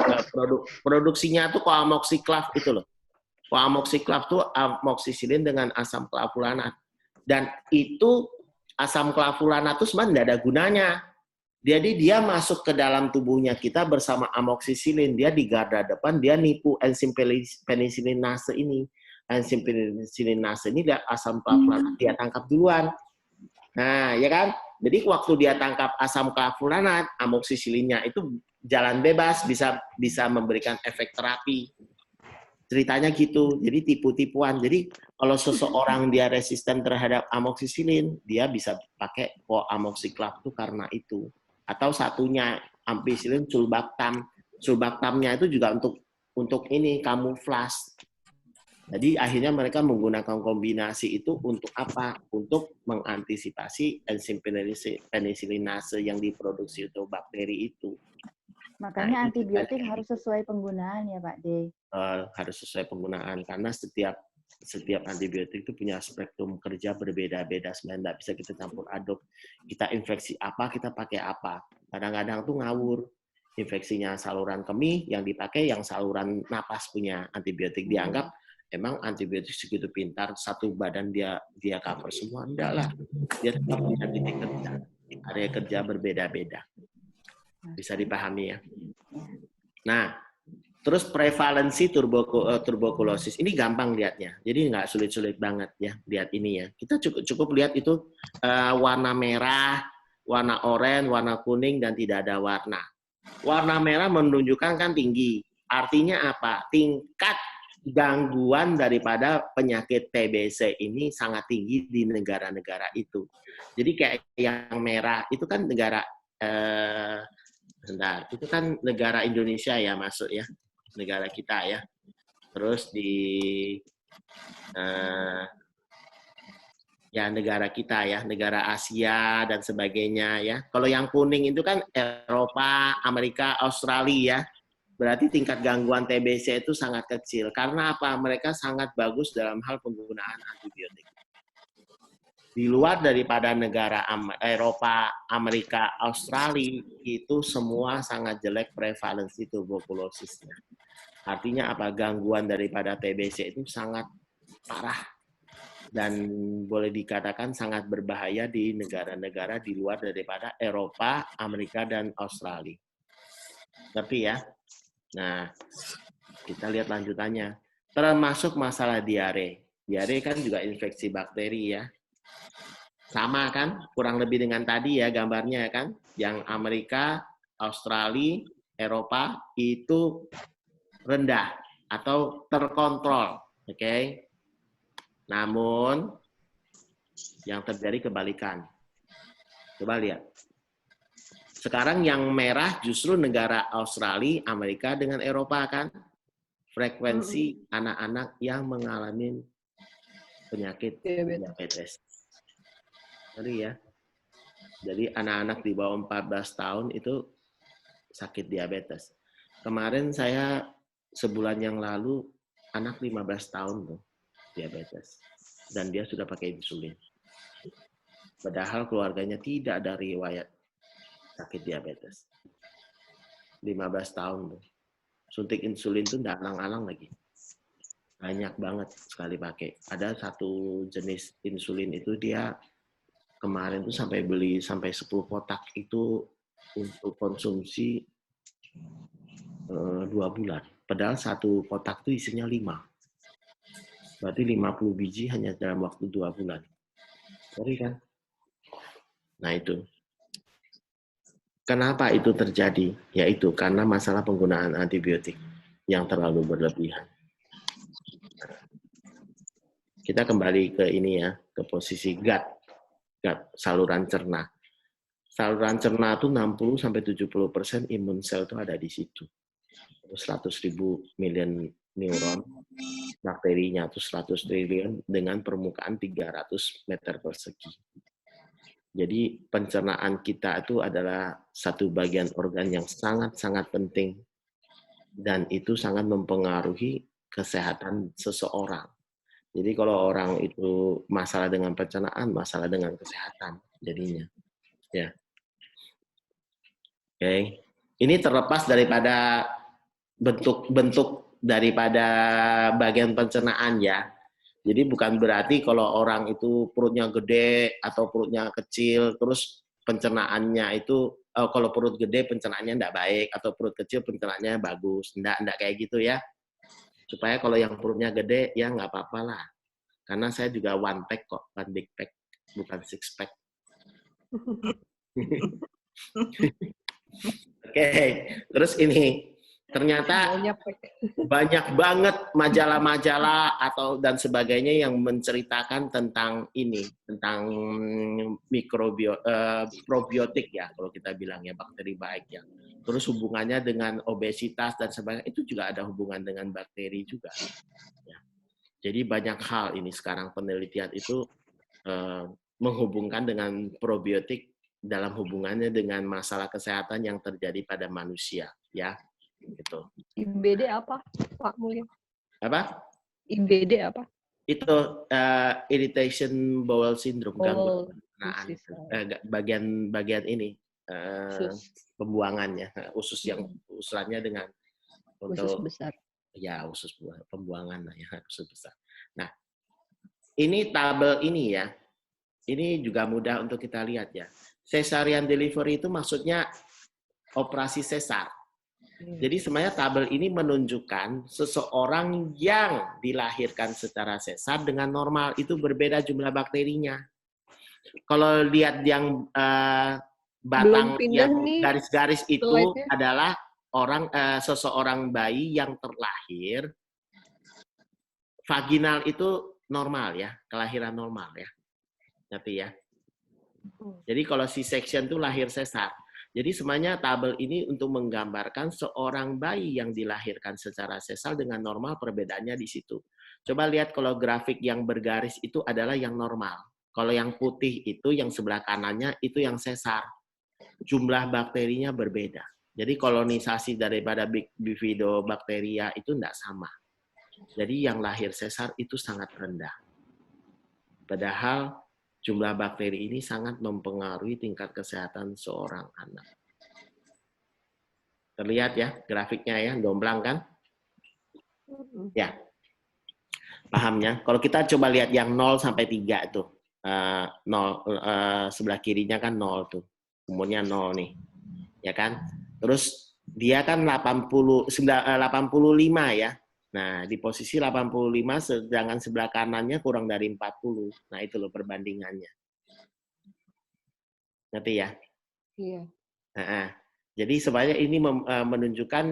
produksinya tuh koamoksiklav itu loh. Koamoksiklav tuh amoksisilin dengan asam klavulanat. Dan itu asam klavulanat itu sebenarnya nggak ada gunanya. Jadi dia masuk ke dalam tubuhnya kita bersama amoksisilin. Dia di garda depan, dia nipu enzim penisilinase ini. Enzim penisilinase ini dia asam klavulanat, dia tangkap duluan. Nah, ya kan? Jadi waktu dia tangkap asam klavulanat, amoksisilinnya itu jalan bebas, bisa memberikan efek terapi. Ceritanya gitu. Jadi tipu-tipuan. Jadi kalau seseorang dia resisten terhadap amoksisilin, dia bisa pakai amoksiklav itu karena itu. Atau satunya ampicillin sulbactam. Sulbactamnya itu juga untuk ini kamuflas. Jadi akhirnya mereka menggunakan kombinasi itu untuk apa? Untuk mengantisipasi enzim penisilinase yang diproduksi itu bakteri itu. Makanya antibiotik harus sesuai penggunaan ya Pak D. Harus sesuai penggunaan karena setiap antibiotik itu punya spektrum kerja berbeda-beda, sebenarnya nggak bisa kita campur aduk. Kita infeksi apa, kita pakai apa. Kadang-kadang tuh ngawur. Infeksinya saluran kemih, yang dipakai yang saluran napas punya antibiotik. Dianggap emang antibiotik segitu pintar, satu badan dia cover semua. Enggak lah. Dia tetap punya titik kerja. Area kerja berbeda-beda. Bisa dipahami ya. Nah, terus prevalensi tuberkulosis ini gampang lihatnya, jadi nggak sulit-sulit banget ya lihat ini ya. Kita cukup lihat itu warna merah, warna oranye, warna kuning dan tidak ada warna. Warna merah menunjukkan kan tinggi, artinya apa? Tingkat gangguan daripada penyakit TBC ini sangat tinggi di negara-negara itu. Jadi kayak yang merah itu kan negara itu kan negara Indonesia ya masuk ya. Negara kita ya, terus di negara kita ya, negara Asia dan sebagainya ya. Kalau yang kuning itu kan Eropa, Amerika, Australia ya. Berarti tingkat gangguan TBC itu sangat kecil. Karena apa? Mereka sangat bagus dalam hal penggunaan antibiotik. Di luar daripada negara Eropa, Amerika, Australia itu semua sangat jelek prevalensi tuberkulosisnya. Artinya apa? Gangguan daripada TBC itu sangat parah dan boleh dikatakan sangat berbahaya di negara-negara di luar daripada Eropa, Amerika, dan Australia. Tapi ya, nah kita lihat lanjutannya. Termasuk masalah diare. Diare kan juga infeksi bakteri ya. Sama kan? Kurang lebih dengan tadi ya gambarnya kan. Yang Amerika, Australia, Eropa itu rendah atau terkontrol, oke? Namun yang terjadi kebalikan. Coba lihat. Sekarang yang merah justru negara Australia, Amerika dengan Eropa kan? Frekuensi anak-anak yang mengalami penyakit diabetes. Jadi ya. Jadi anak-anak di bawah 14 tahun itu sakit diabetes. Kemarin saya sebulan yang lalu anak 15 tahun loh diabetes dan dia sudah pakai insulin. Padahal keluarganya tidak ada riwayat sakit diabetes. 15 tahun loh. Suntik insulin itu tidak alang-alang lagi. Banyak banget sekali pakai. Ada satu jenis insulin itu dia kemarin tuh sampai beli sampai 10 kotak itu untuk konsumsi 2 bulan. Padahal satu kotak itu isinya 5. Berarti 50 biji hanya dalam waktu 2 bulan. Sorry kan? Nah itu. Kenapa itu terjadi? Yaitu karena masalah penggunaan antibiotik yang terlalu berlebihan. Kita kembali ke ini ya, ke posisi gut, saluran cerna. Saluran cerna itu 60-70% imun sel itu ada di situ. 100.000 million neuron, bakterinya itu 100 triliun dengan permukaan 300 meter persegi. Jadi pencernaan kita itu adalah satu bagian organ yang sangat-sangat penting dan itu sangat mempengaruhi kesehatan seseorang. Jadi kalau orang itu masalah dengan pencernaan, masalah dengan kesehatan jadinya. Ya. Oke. Ini terlepas daripada bentuk-bentuk daripada bagian pencernaan ya. Jadi bukan berarti kalau orang itu perutnya gede atau perutnya kecil, terus pencernaannya itu kalau perut gede pencernaannya enggak baik atau perut kecil pencernaannya bagus. Enggak kayak gitu ya. Supaya kalau yang perutnya gede ya nggak apa-apa lah. Karena saya juga one pack kok, one big pack, bukan six pack. Oke, terus ini ternyata banyak banget majalah-majalah atau dan sebagainya yang menceritakan tentang ini, tentang probiotik ya, kalau kita bilang ya, bakteri baik ya. Terus hubungannya dengan obesitas dan sebagainya itu juga ada hubungan dengan bakteri juga. Ya. Jadi banyak hal ini sekarang penelitian itu menghubungkan dengan probiotik dalam hubungannya dengan masalah kesehatan yang terjadi pada manusia, ya, gitu. IBD apa, Pak Mulya? Apa? IBD apa? Itu irritation bowel syndrome, gangguan pencernaan, bagian ini pembuangannya, usus yang usulannya dengan usus besar. Ya, usus pembuangan ya, usus besar. Nah, ini tabel ini ya, ini juga mudah untuk kita lihat ya. Cesarean delivery itu maksudnya operasi sesar. Jadi sebenarnya tabel ini menunjukkan seseorang yang dilahirkan secara sesar dengan normal itu berbeda jumlah bakterinya. Kalau lihat yang batang yang garis-garis itu adalah seseorang bayi yang terlahir vaginal itu normal ya, kelahiran normal ya. Ngerti ya? Jadi kalau C-section itu lahir sesar. Jadi semuanya tabel ini untuk menggambarkan seorang bayi yang dilahirkan secara sesar dengan normal, perbedaannya di situ. Coba lihat kalau grafik yang bergaris itu adalah yang normal. Kalau yang putih itu yang sebelah kanannya itu yang sesar. Jumlah bakterinya berbeda. Jadi kolonisasi daripada bifidobakteria itu tidak sama. Jadi yang lahir sesar itu sangat rendah. Padahal jumlah bakteri ini sangat mempengaruhi tingkat kesehatan seorang anak. Terlihat ya grafiknya ya, domblang kan? Ya. Pahamnya? Kalau kita coba lihat yang 0 sampai 3 itu. 0 sebelah kirinya kan 0 tuh. Umurnya 0 nih. Ya kan? Terus dia kan 85 ya. Nah, di posisi 85, sedangkan sebelah kanannya kurang dari 40. Nah, itu loh perbandingannya. Ngerti ya? Iya. Nah, jadi sebenarnya ini menunjukkan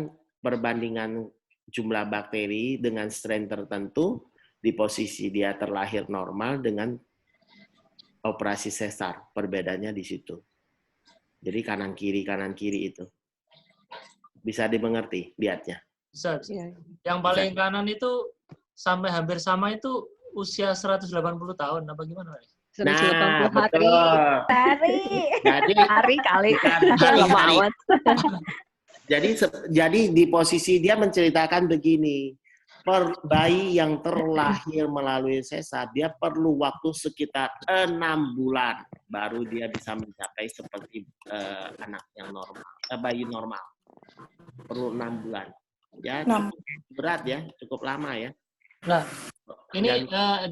perbandingan jumlah bakteri dengan strain tertentu di posisi dia terlahir normal dengan operasi sesar. Perbedaannya di situ. Jadi kanan kiri itu. Bisa dimengerti lihatnya. Bisa. Yang paling kanan itu sampai hampir sama itu usia 180 tahun, apa gimana? 180 hari. Hari kali. Jadi di posisi dia menceritakan begini, bayi yang terlahir melalui sesar, dia perlu waktu sekitar 6 bulan baru dia bisa mencapai seperti anak yang normal, bayi normal. Perlu 6 bulan. Ya, cukup berat ya, cukup lama ya. Nah, ini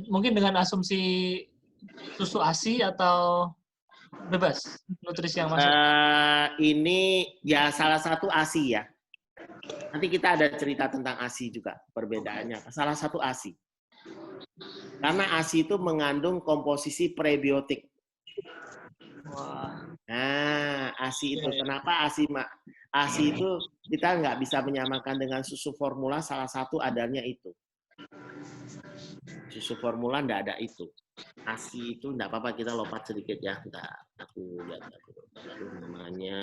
mungkin dengan asumsi susu ASI atau bebas nutrisi yang masuk? Ini ya salah satu ASI ya. Nanti kita ada cerita tentang ASI juga, perbedaannya. Salah satu ASI. Karena ASI itu mengandung komposisi prebiotik. Nah, ASI itu kenapa ASI, Mak? ASI itu kita nggak bisa menyamakan dengan susu formula, salah satu adanya itu. Susu formula nggak ada itu. ASI itu nggak apa-apa, kita lompat sedikit ya. Ntar aku lihat dulu namanya.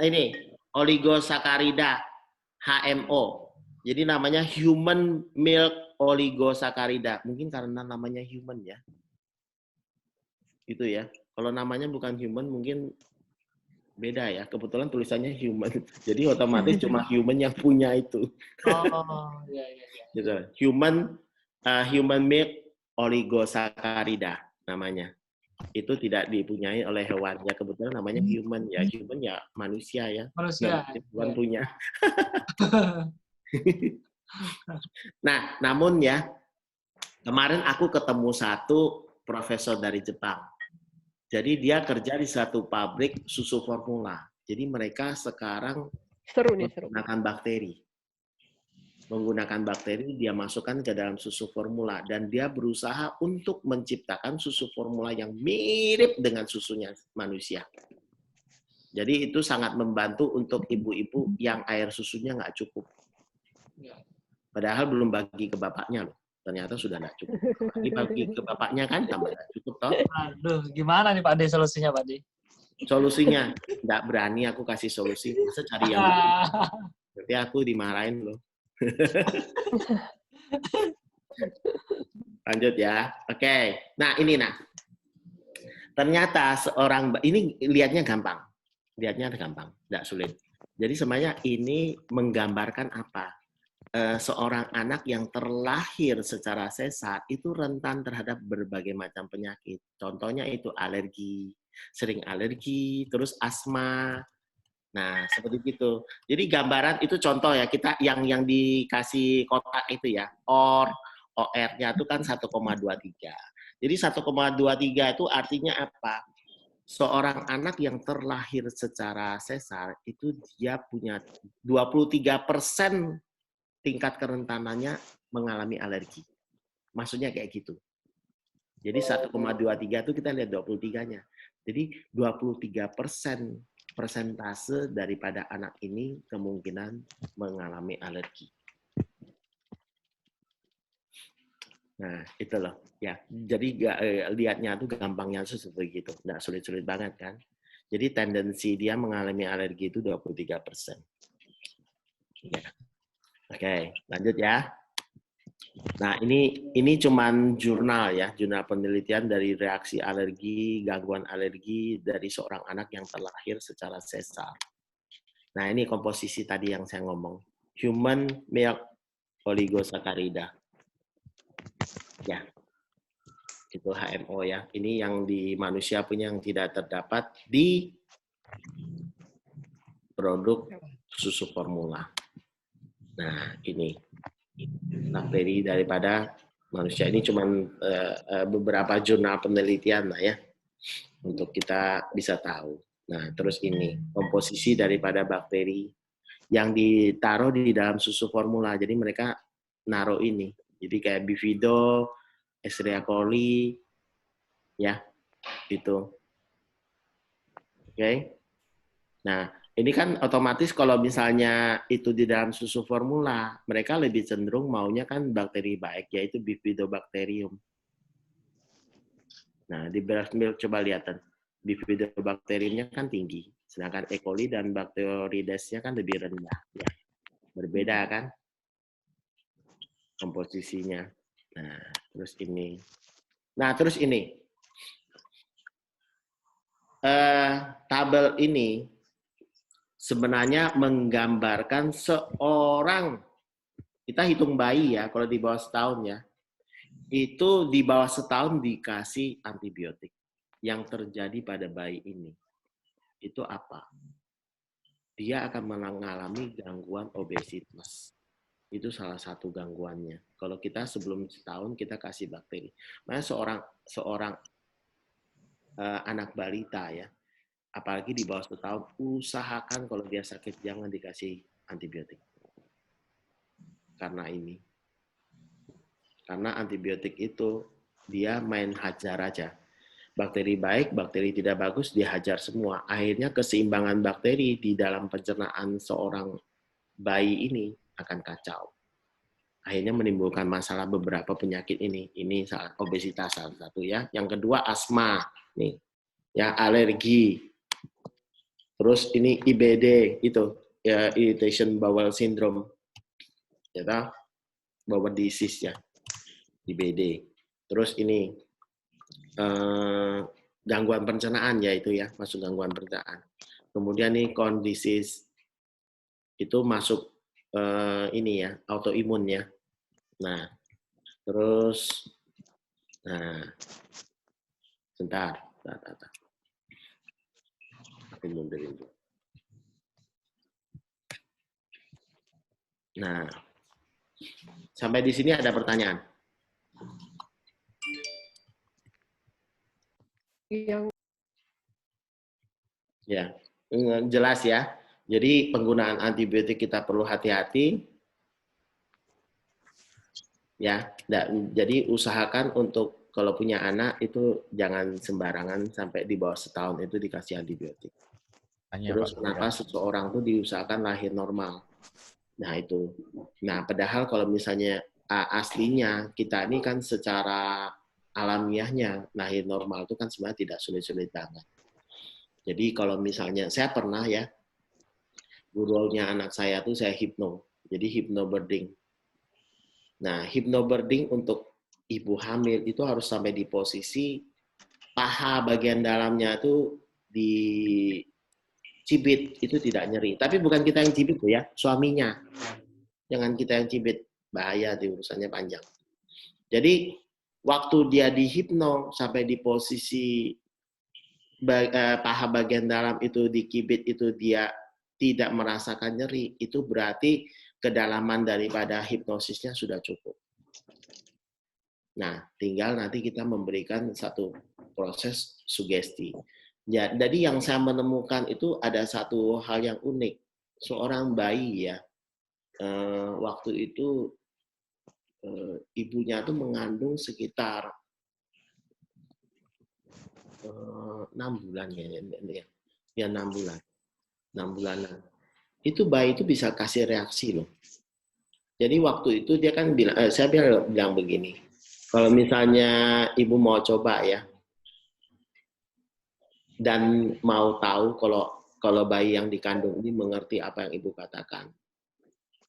Ini oligosakarida HMO. Jadi namanya human milk oligosakarida. Mungkin karena namanya human ya. Gitu ya. Kalau namanya bukan human mungkin beda ya. Kebetulan tulisannya human. Jadi otomatis cuma human yang punya itu. Oh, iya. Gitu. Human milk oligosakarida namanya. Itu tidak dipunyai oleh hewan. Ya kebetulan namanya human ya. Human ya manusia ya. Manusia. Hewan punya. Nah, namun ya, kemarin aku ketemu satu profesor dari Jepang. Jadi dia kerja di satu pabrik susu formula. Jadi mereka sekarang Seru nih, seru. menggunakan bakteri, dia masukkan ke dalam susu formula dan dia berusaha untuk menciptakan susu formula yang mirip dengan susunya manusia. Jadi itu sangat membantu untuk ibu-ibu yang air susunya nggak cukup. Padahal belum bagi ke bapaknya loh. Ternyata sudah nggak cukup. Dibagi ke bapaknya kan tambah nggak cukup toh. Aduh, gimana nih Pak De solusinya Pak De? Solusinya nggak berani aku kasih solusi. Masa cari yang berarti aku dimarahin loh. Lanjut ya. Oke. Nah, ini ternyata ini lihatnya gampang. Lihatnya gampang, tidak sulit. Jadi sebenarnya ini menggambarkan apa? Seorang anak yang terlahir secara sesar itu rentan terhadap berbagai macam penyakit. Contohnya itu alergi, sering alergi, terus asma. Nah, seperti itu. Jadi gambaran itu contoh ya, kita yang dikasih kotak itu ya, OR-nya itu kan 1,23. Jadi 1,23 itu artinya apa? Seorang anak yang terlahir secara sesar itu dia punya 23% tingkat kerentanannya mengalami alergi. Maksudnya kayak gitu. Jadi 1,23 itu kita lihat 23-nya. Jadi 23% persentase daripada anak ini kemungkinan mengalami alergi. Nah, itu loh. Ya, jadi lihatnya tuh gampangnya seperti gitu. Nggak sulit-sulit banget kan. Jadi tendensi dia mengalami alergi itu 23%. Ya. Oke, lanjut ya. Nah, ini cuman jurnal ya, jurnal penelitian dari reaksi alergi, gangguan alergi dari seorang anak yang terlahir secara sesar. Nah, ini komposisi tadi yang saya ngomong. Human milk oligosakarida. Ya. Itu HMO ya. Ini yang di manusia punya yang tidak terdapat di produk susu formula. Nah, ini bakteri daripada manusia ini cuma beberapa jurnal penelitian lah ya untuk kita bisa tahu. Nah, terus ini komposisi daripada bakteri yang ditaruh di dalam susu formula. Jadi mereka naruh ini. Jadi kayak Bifido, Escherichia coli, ya, itu. Oke. Nah, ini kan otomatis kalau misalnya itu di dalam susu formula, mereka lebih cenderung maunya kan bakteri baik, yaitu Bifidobacterium. Nah, di breast milk coba lihat, Bifidobacteriumnya kan tinggi, sedangkan E. coli dan Bacteroides-nya kan lebih rendah. Ya. Berbeda kan komposisinya. Nah, terus ini. Tabel ini sebenarnya menggambarkan seorang, kita hitung bayi ya, kalau di bawah setahun ya, itu di bawah setahun dikasih antibiotik. Yang terjadi pada bayi ini, itu apa? Dia akan mengalami gangguan obesitas. Itu salah satu gangguannya. Kalau kita sebelum setahun kita kasih bakteri. Makanya seorang anak balita ya, apalagi di bawah setahun, usahakan kalau dia sakit jangan dikasih antibiotik. Karena ini. Karena antibiotik itu dia main hajar aja. Bakteri baik, bakteri tidak bagus, dia hajar semua. Akhirnya keseimbangan bakteri di dalam pencernaan seorang bayi ini akan kacau. akhirnya menimbulkan masalah beberapa penyakit ini. Ini obesitas salah satu ya. Yang kedua asma, nih, ya alergi. Terus ini IBD itu, ya irritation bowel syndrome, ya, bowel disease ya, IBD. Terus ini gangguan pencernaan ya itu ya, masuk gangguan pencernaan. Kemudian nih kondisi itu masuk ini ya, autoimun ya. Nah, terus, nah, sebentar. Aku mundurin dulu. Nah, sampai di sini ada pertanyaan? Yang Ya, jelas ya. Jadi penggunaan antibiotik kita perlu hati-hati. Ya, jadi usahakan untuk kalau punya anak itu jangan sembarangan sampai di bawah setahun itu dikasih antibiotik. Terus kenapa seseorang tuh diusahakan lahir normal? Nah itu. Nah padahal kalau misalnya aslinya kita ini kan secara alamiahnya lahir normal itu kan sebenarnya tidak sulit-sulit banget. Jadi kalau misalnya saya pernah ya, gurunya anak saya tuh saya hipno, jadi hypnobirthing. Nah, hypnobirthing untuk ibu hamil itu harus sampai di posisi paha bagian dalamnya itu dicibit, itu tidak nyeri. Tapi bukan kita yang cibit tuh ya, suaminya. Jangan kita yang cibit, bahaya di urusannya panjang. Jadi, waktu dia dihipno sampai di posisi paha bagian dalam itu dikibit itu dia tidak merasakan nyeri, itu berarti kedalaman daripada hipnosisnya sudah cukup. Nah, tinggal nanti kita memberikan satu proses sugesti. Ya, jadi yang saya menemukan itu ada satu hal yang unik. Seorang bayi ya, waktu itu ibunya tuh mengandung sekitar 6 bulan ya, 6 bulan. 6 bulanan. Itu bayi itu bisa kasih reaksi loh. Jadi waktu itu dia kan bilang, saya bilang begini, kalau misalnya ibu mau coba ya, dan mau tahu kalau bayi yang dikandung ini mengerti apa yang ibu katakan,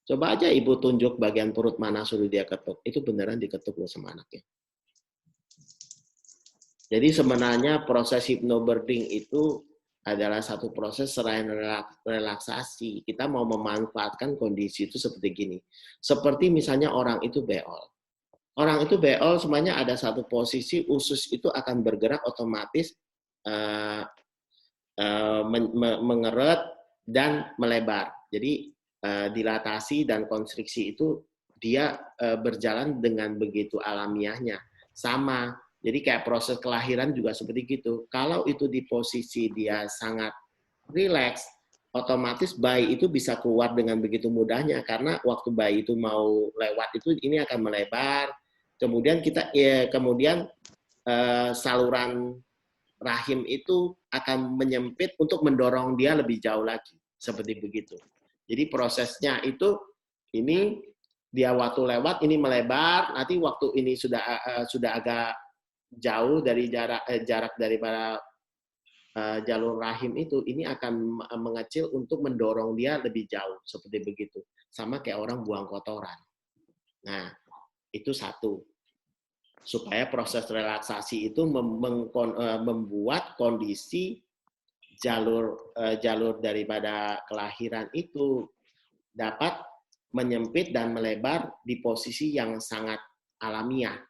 coba aja ibu tunjuk bagian perut mana suruh dia ketuk, itu beneran diketuk loh sama anaknya. Jadi sebenarnya proses hypnobirthing itu adalah satu proses selain relaksasi. Kita mau memanfaatkan kondisi itu seperti gini. Seperti misalnya orang itu beol. Orang itu beol semuanya ada satu posisi usus itu akan bergerak otomatis mengeret dan melebar. Jadi dilatasi dan konstriksi itu dia berjalan dengan begitu alamiahnya. Sama. Jadi kayak proses kelahiran juga seperti gitu. Kalau itu di posisi dia sangat rileks, otomatis bayi itu bisa keluar dengan begitu mudahnya. Karena waktu bayi itu mau lewat itu ini akan melebar. Kemudian saluran rahim itu akan menyempit untuk mendorong dia lebih jauh lagi. Seperti begitu. Jadi prosesnya itu ini dia waktu lewat ini melebar. Nanti waktu ini sudah agak jauh dari jarak daripada jalur rahim itu, ini akan mengecil untuk mendorong dia lebih jauh, seperti begitu. Sama kayak orang buang kotoran. Nah, itu satu. Supaya proses relaksasi itu membuat kondisi jalur daripada kelahiran itu dapat menyempit dan melebar di posisi yang sangat alamiah.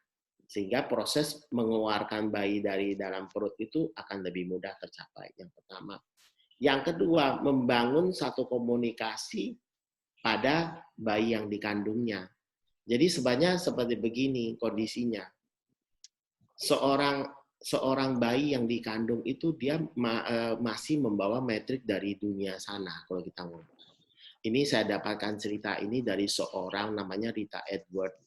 Sehingga proses mengeluarkan bayi dari dalam perut itu akan lebih mudah tercapai. Yang pertama. Yang kedua, membangun satu komunikasi pada bayi yang dikandungnya. Jadi sebenarnya seperti begini kondisinya. Seorang bayi yang dikandung itu dia masih membawa metrik dari dunia sana kalau kita ngomong. Ini saya dapatkan cerita ini dari seorang namanya Rita Edward.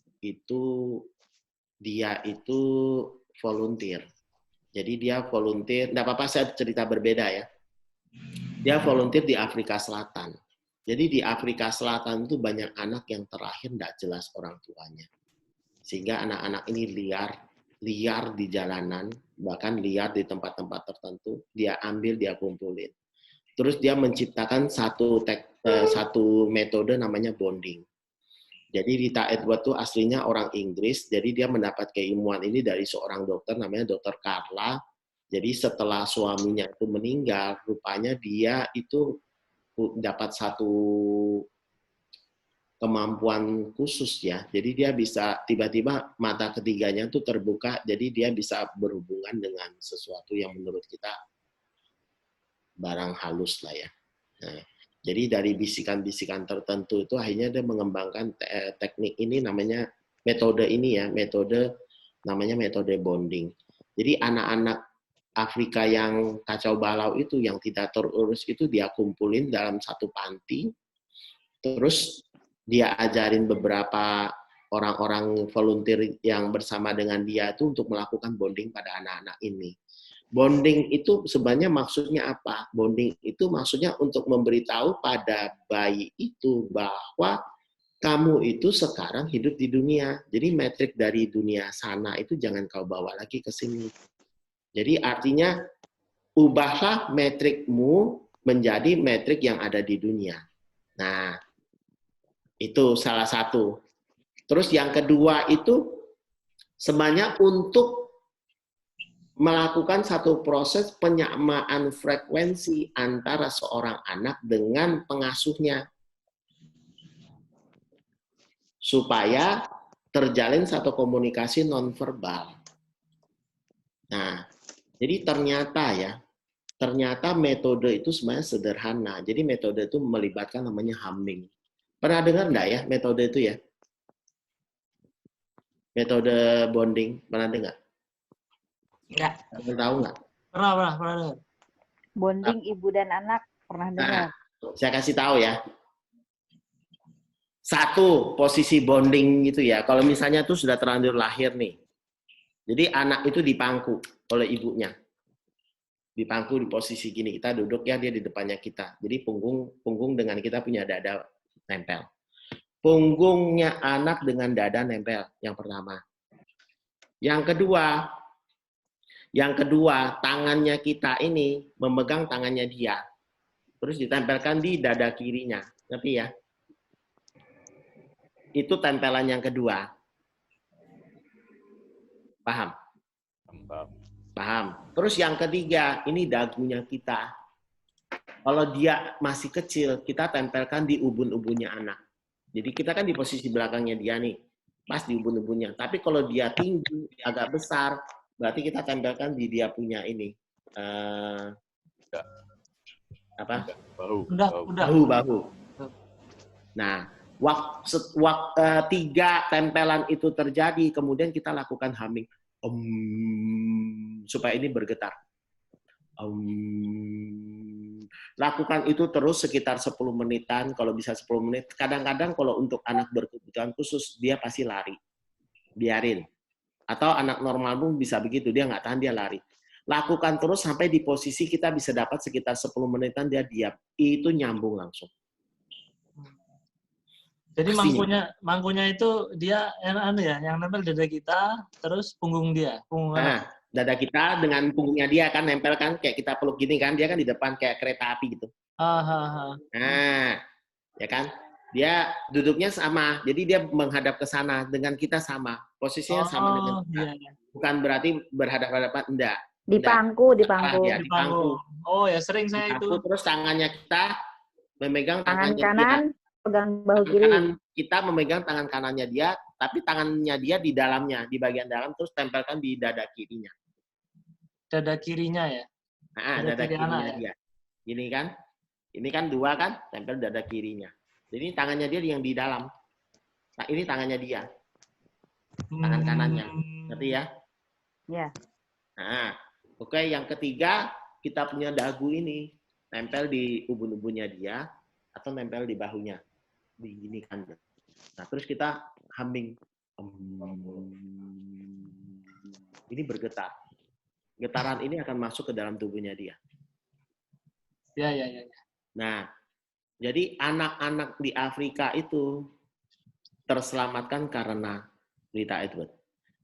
Dia itu volunteer. Jadi dia volunteer, enggak apa-apa saya cerita berbeda ya. Dia volunteer di Afrika Selatan. Jadi di Afrika Selatan itu banyak anak yang terakhir tidak jelas orang tuanya. Sehingga anak-anak ini liar di jalanan, bahkan liar di tempat-tempat tertentu, dia ambil, dia kumpulin. Terus dia menciptakan satu metode namanya bonding. Jadi Rita Edward itu aslinya orang Inggris, jadi dia mendapat keilmuan ini dari seorang dokter namanya Dokter Carla. Jadi setelah suaminya itu meninggal, rupanya dia itu dapat satu kemampuan khusus ya. Jadi dia bisa tiba-tiba mata ketiganya itu terbuka, jadi dia bisa berhubungan dengan sesuatu yang menurut kita barang halus lah ya. Nah, jadi dari bisikan-bisikan tertentu itu akhirnya dia mengembangkan teknik ini namanya metode ini ya, namanya metode bonding. Jadi anak-anak Afrika yang kacau balau itu, yang tidak terurus itu dia kumpulin dalam satu panti, terus dia ajarin beberapa orang-orang volunteer yang bersama dengan dia itu untuk melakukan bonding pada anak-anak ini. Bonding itu sebenarnya maksudnya apa? Bonding itu maksudnya untuk memberitahu pada bayi itu bahwa kamu itu sekarang hidup di dunia. Jadi metrik dari dunia sana itu jangan kau bawa lagi ke sini. Jadi artinya ubahlah metrikmu menjadi metrik yang ada di dunia. Nah, itu salah satu. Terus yang kedua itu sebenarnya untuk melakukan satu proses penyamaan frekuensi antara seorang anak dengan pengasuhnya. Supaya terjalin satu komunikasi nonverbal. Nah, jadi ternyata metode itu sebenarnya sederhana. Jadi metode itu melibatkan namanya humming. Pernah dengar enggak ya metode itu ya? Metode bonding, pernah dengar? Enggak. Tahu nggak? Pernah dengar. Bonding ibu dan anak pernah dengar. Saya kasih tahu ya. Satu, posisi bonding gitu ya. Kalau misalnya tuh sudah terlanjur lahir nih. Jadi anak itu dipangku oleh ibunya. Dipangku di posisi gini. Kita duduk ya, dia di depannya kita. Jadi punggung dengan kita punya dada nempel. Punggungnya anak dengan dada nempel. Yang pertama. Yang kedua, tangannya kita ini memegang tangannya dia. Terus ditempelkan di dada kirinya. Ngerti ya? Itu tempelan yang kedua. Paham? Paham. Terus yang ketiga, ini dagunya kita. Kalau dia masih kecil, kita tempelkan di ubun-ubunnya anak. Jadi kita kan di posisi belakangnya dia nih, pas di ubun-ubunnya. Tapi kalau dia tinggi, agak besar, berarti kita tempelkan di dia punya ini. Apa? Bahu. Nah, tiga tempelan itu terjadi, kemudian kita lakukan humming. Supaya ini bergetar. Lakukan itu terus sekitar 10 menitan, kalau bisa 10 menit. Kadang-kadang kalau untuk anak berkebutuhan khusus, dia pasti lari. Biarin. Atau anak normal pun bisa begitu, dia nggak tahan, dia lari. Lakukan terus sampai di posisi kita bisa dapat sekitar 10 menitan, dia diam. Itu nyambung langsung. Jadi mangkunya itu dia yang nempel dada kita, terus punggung dia, Nah, dada kita dengan punggungnya dia kan nempel kan, kayak kita peluk gini kan, dia kan di depan kayak kereta api gitu. Nah, ya kan, dia duduknya sama, jadi dia menghadap ke sana, dengan kita sama, posisinya sama dengan kita. Iya. Bukan berarti berhadapan-hadapan, enggak. Dipangku. Oh ya, sering saya itu. Terus tangannya kita memegang tangan tangannya kanan. dia. Pegang bahu kiri. Kita memegang tangan kanannya dia, tapi tangannya dia di dalamnya, di bagian dalam, terus tempelkan di dada kirinya. Dada kirinya ya? Dada kirinya dia. Ini kan? Ini kan dua kan? Tempel dada kirinya. Jadi tangannya dia yang di dalam. Nah, ini tangannya dia. Tangan kanannya. Ngerti ya? Iya. Nah, oke, yang ketiga, kita punya dagu ini. Nempel di ubun-ubunnya dia, atau nempel di bahunya. Diginikan. Nah, terus kita humming. Ini bergetar. Getaran ini akan masuk ke dalam tubuhnya dia. Ya. Nah, Jadi anak-anak di Afrika itu terselamatkan karena Rita Edward.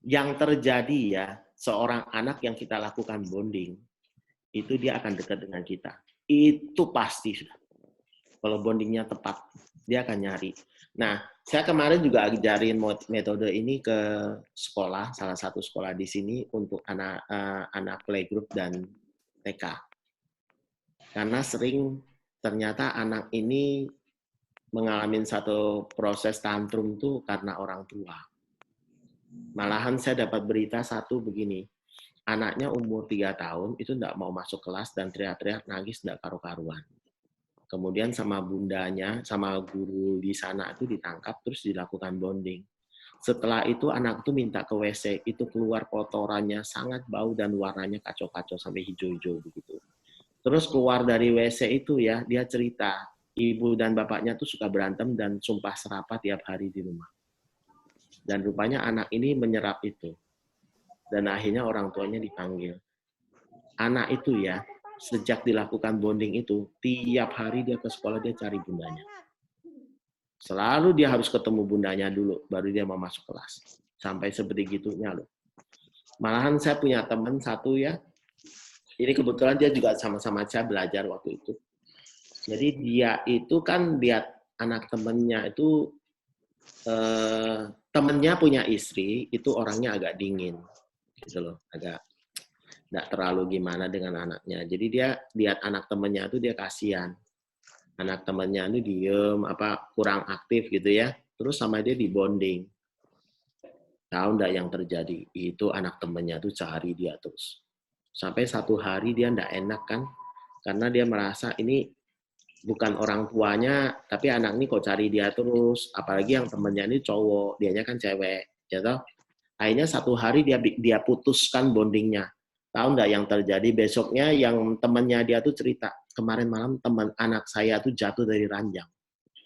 Yang terjadi ya, seorang anak yang kita lakukan bonding, itu dia akan dekat dengan kita. Itu pasti sudah. Kalau bondingnya tepat, dia akan nyari. Nah, saya kemarin juga ajarin metode ini ke sekolah, salah satu sekolah di sini untuk anak playgroup dan TK. Karena sering ternyata anak ini mengalami satu proses tantrum tuh karena orang tua. Malahan saya dapat berita satu begini, anaknya umur 3 tahun itu tidak mau masuk kelas dan teriak-teriak nangis tidak karu-karuan. Kemudian sama bundanya, sama guru di sana itu ditangkap terus dilakukan bonding. Setelah itu anak itu minta ke WC, itu keluar kotorannya sangat bau dan warnanya kacau-kacau sampai hijau-hijau begitu. Terus keluar dari WC itu ya, dia cerita, ibu dan bapaknya tuh suka berantem dan sumpah serapah tiap hari di rumah. Dan rupanya anak ini menyerap itu. Dan akhirnya orang tuanya dipanggil. Anak itu ya, sejak dilakukan bonding itu, tiap hari dia ke sekolah, dia cari bundanya. Selalu dia harus ketemu bundanya dulu, baru dia mau masuk kelas. Sampai seperti gitunya loh. Malahan saya punya teman satu ya, ini kebetulan dia juga sama-sama saya belajar waktu itu. Jadi dia itu kan lihat anak temannya itu, temannya punya istri, itu orangnya agak dingin. Gitu loh, agak nggak terlalu gimana dengan anaknya. Jadi dia lihat anak temannya itu dia kasihan. Anak temannya itu diem, kurang aktif gitu ya. Terus sama dia dibonding. Tahu nggak yang terjadi? Itu anak temannya itu cari dia terus. Sampai satu hari dia nggak enak kan, karena dia merasa ini bukan orang tuanya, tapi anak ini kok cari dia terus. Apalagi yang temannya ini cowok, dianya kan cewek, ya toh. Akhirnya satu hari dia putuskan bondingnya. Tahu nggak yang terjadi? Besoknya yang temannya dia tuh cerita, kemarin malam teman anak saya tuh jatuh dari ranjang.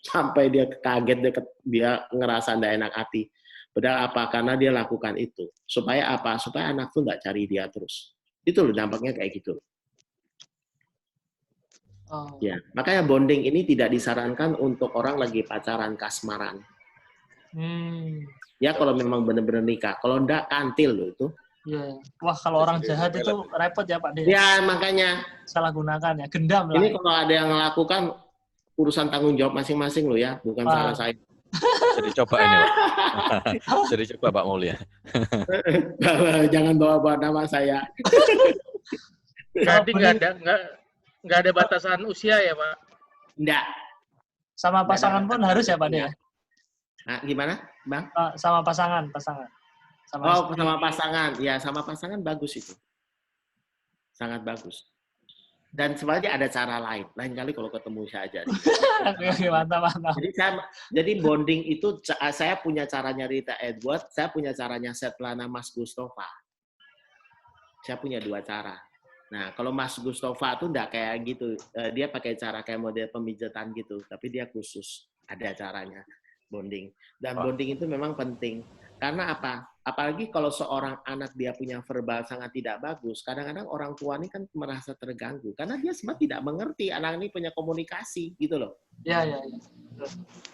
Sampai dia kaget, dia ngerasa nggak enak hati. Padahal apa? Karena dia lakukan itu. Supaya apa? Supaya anak tuh nggak cari dia terus. Itu loh dampaknya kayak gitu. Oh. Ya, makanya bonding ini tidak disarankan untuk orang lagi pacaran kasmaran. Ya kalau memang benar-benar nikah. Kalau enggak, kantil loh itu. Ya. Wah, kalau orang jahat itu repot ya Pak De. Ya, makanya. Salah gunakan ya, gendam lah. Ini kalau ada yang melakukan urusan tanggung jawab masing-masing loh ya, bukan salah saya. Jadi coba ini, Pak. Jadi coba Pak Mulia. Jangan bawa-bawa nama saya. Berarti nggak ada batasan usia ya Pak? Enggak. Sama pasangan pun harus ya Pak De? Nah, gimana, Bang? Sama pasangan. Sama pasangan. Ya, sama pasangan bagus itu. Sangat bagus. Dan sebenarnya ada cara lain. Lain kali kalau ketemu saya aja. Mantap. Jadi bonding itu, saya punya caranya Rita Edward, saya punya caranya Svetlana Mas Gustova. Saya punya 2 cara. Nah, kalau Mas Gustova tuh enggak kayak gitu. Dia pakai cara kayak model pemijatan gitu. Tapi dia khusus. Ada caranya. Bonding. Dan bonding itu memang penting. Karena apa? Apalagi kalau seorang anak dia punya verbal sangat tidak bagus, kadang-kadang orang tua ini kan merasa terganggu. Karena dia sebenarnya tidak mengerti anak ini punya komunikasi, gitu loh. Ya.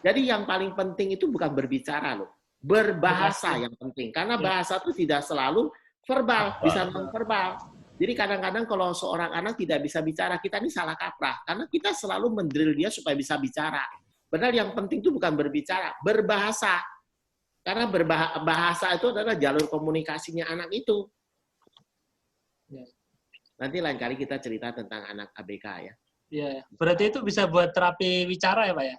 Jadi yang paling penting itu bukan berbicara loh. Berbahasa yang penting. Karena bahasa itu tidak selalu verbal, bisa non-verbal. Jadi kadang-kadang kalau seorang anak tidak bisa bicara, kita ini salah kaprah. Karena kita selalu mendrill dia supaya bisa bicara. Padahal yang penting itu bukan berbicara, berbahasa. Karena berbahasa itu adalah jalur komunikasinya anak itu. Nanti lain kali kita cerita tentang anak ABK ya. Iya. Berarti itu bisa buat terapi wicara ya Pak ya?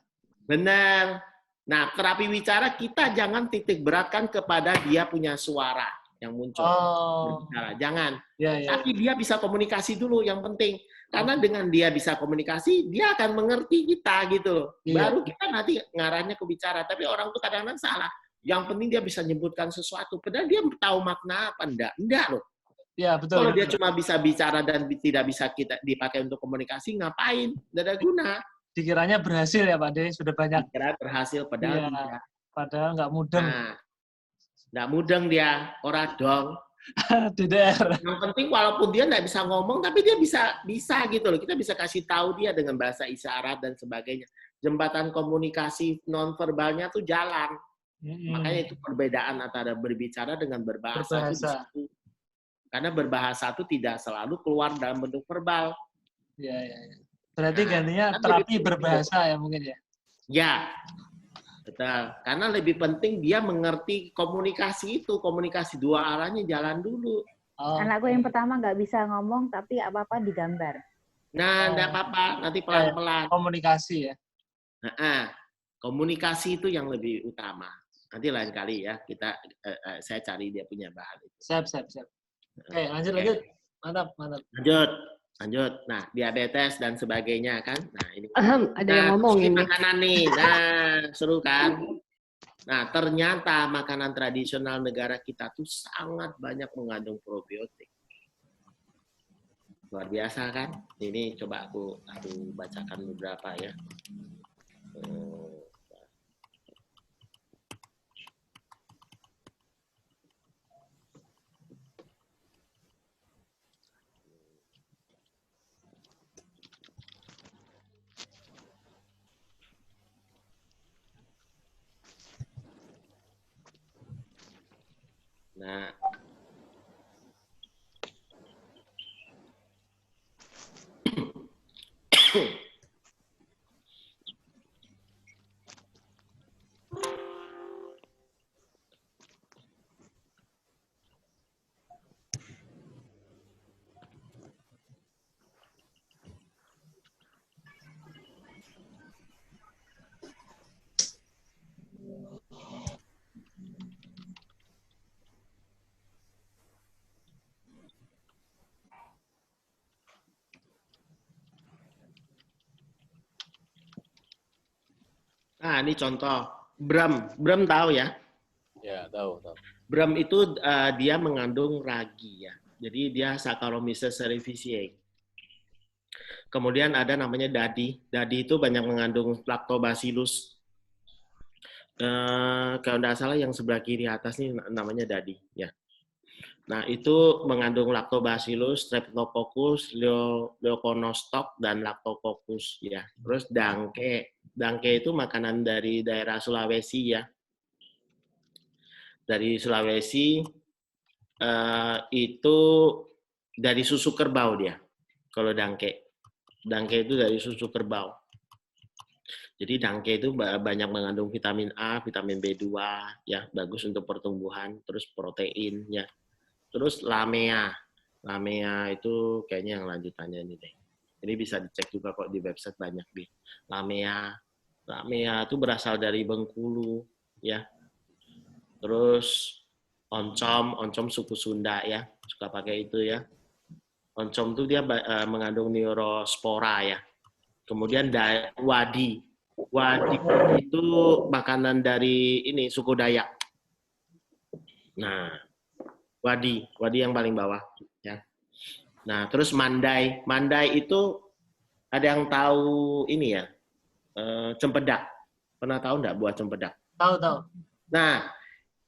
Benar. Nah, terapi wicara kita jangan titik beratkan kepada dia punya suara yang muncul. Berbicara. Jangan. Ya. Tapi dia bisa komunikasi dulu yang penting. Karena dengan dia bisa komunikasi, dia akan mengerti kita gitu loh. Baru kita nanti ngarahnya ke bicara. Tapi orang tuh kadang-kadang salah. Yang penting dia bisa nyebutkan sesuatu. Padahal dia tahu makna apa enggak. Enggak loh. Ya, betul. Kalau dia cuma bisa bicara dan tidak bisa kita dipakai untuk komunikasi, ngapain? Tidak ada guna. Dikiranya berhasil ya Pak De, sudah banyak. Dikira berhasil, padahal tidak. Padahal nggak mudeng. Nah, nggak mudeng dia. Orang dong. DDR. Yang penting walaupun dia nggak bisa ngomong, tapi dia bisa gitu loh. Kita bisa kasih tahu dia dengan bahasa isyarat dan sebagainya. Jembatan komunikasi nonverbalnya tuh jalan. Makanya itu perbedaan antara berbicara dengan berbahasa. Itu di situ. Karena berbahasa itu tidak selalu keluar dalam bentuk verbal. Ya. Berarti gantinya terapi berbahasa ya mungkin ya? Ya, betul. Karena lebih penting dia mengerti komunikasi itu. Komunikasi dua arahnya jalan dulu. Anakku yang pertama nggak bisa ngomong, tapi apa-apa digambar. Nah, enggak apa-apa. Nanti pelan-pelan. Komunikasi ya? Komunikasi itu yang lebih utama. Nanti lain kali ya, saya cari dia punya bahan itu. Siap. Oke, lanjut. Mantap. Lanjut. Nah, diabetes dan sebagainya kan. Nah, ini. Ada yang ngomong ini. Makanan nih. Nah, seru kan? Nah, ternyata makanan tradisional negara kita tuh sangat banyak mengandung probiotik. Luar biasa kan? Ini coba aku bacakan beberapa ya. Nah, ini contoh. Brem tahu ya? Ya, tahu. Brem itu dia mengandung ragi ya. Jadi dia Saccharomyces cerevisiae. Kemudian ada namanya dadi. Dadi itu banyak mengandung lactobacillus. Kalau tidak salah yang sebelah kiri atas ini namanya dadi ya. Nah, itu mengandung lactobacillus, streptococcus, leuconostoc dan lactococcus ya. Terus dangke. Dangke itu makanan dari daerah Sulawesi ya. Dari Sulawesi itu dari susu kerbau dia. Kalau dangke. Dangke itu dari susu kerbau. Jadi dangke itu banyak mengandung vitamin A, vitamin B2 ya, bagus untuk pertumbuhan, terus protein ya. Terus lamea. Lamea itu kayaknya yang lanjutannya ini deh. Ini bisa dicek juga kok di website banyak di lamea. Lamea itu berasal dari Bengkulu ya. Terus oncom suku Sunda ya, suka pakai itu ya. Oncom itu dia mengandung neurospora ya. Kemudian wadi. Wadi itu makanan dari ini suku Dayak. Nah, wadi yang paling bawah ya. Nah, terus mandai. Mandai itu ada yang tahu ini ya? Cempedak. Pernah tahu enggak buah cempedak? Tahu. Nah,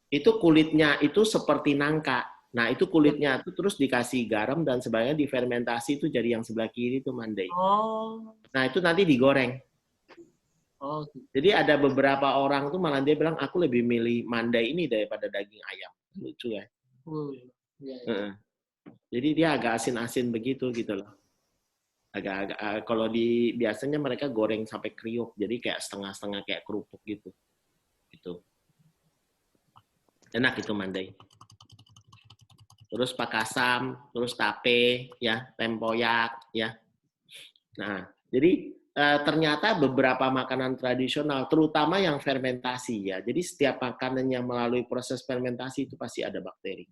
itu kulitnya itu seperti nangka. Nah, itu kulitnya itu terus dikasih garam dan sebagainya, difermentasi itu jadi yang sebelah kiri itu mandai. Oh. Nah, itu nanti digoreng. Oh. Jadi ada beberapa orang tuh malah dia bilang aku lebih milih mandai ini daripada daging ayam. Lucu ya. Ya. Jadi dia agak asin-asin begitu gitu loh. Agak kalau biasanya mereka goreng sampai kriuk. Jadi kayak setengah-setengah kayak kerupuk gitu. Gitu. Enak itu mandai. Terus pakasam, terus tape, ya, tempoyak, ya. Nah, jadi ternyata beberapa makanan tradisional, terutama yang fermentasi, ya. Jadi setiap makanan yang melalui proses fermentasi itu pasti ada bakteri.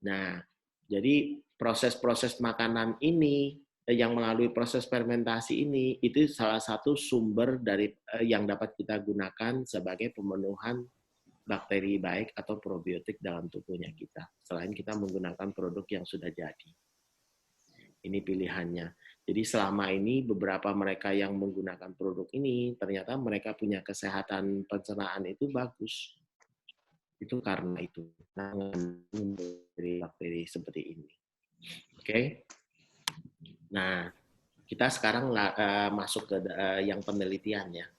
Nah, jadi proses-proses makanan ini yang melalui proses fermentasi ini itu salah satu sumber dari yang dapat kita gunakan sebagai pemenuhan bakteri baik atau probiotik dalam tubuhnya kita. Selain kita menggunakan produk yang sudah jadi. Ini pilihannya. Jadi selama ini beberapa mereka yang menggunakan produk ini, ternyata mereka punya kesehatan pencernaan itu bagus. Itu karena itu. Dari bakteri seperti ini. Oke. Nah, kita sekarang masuk ke yang penelitian ya.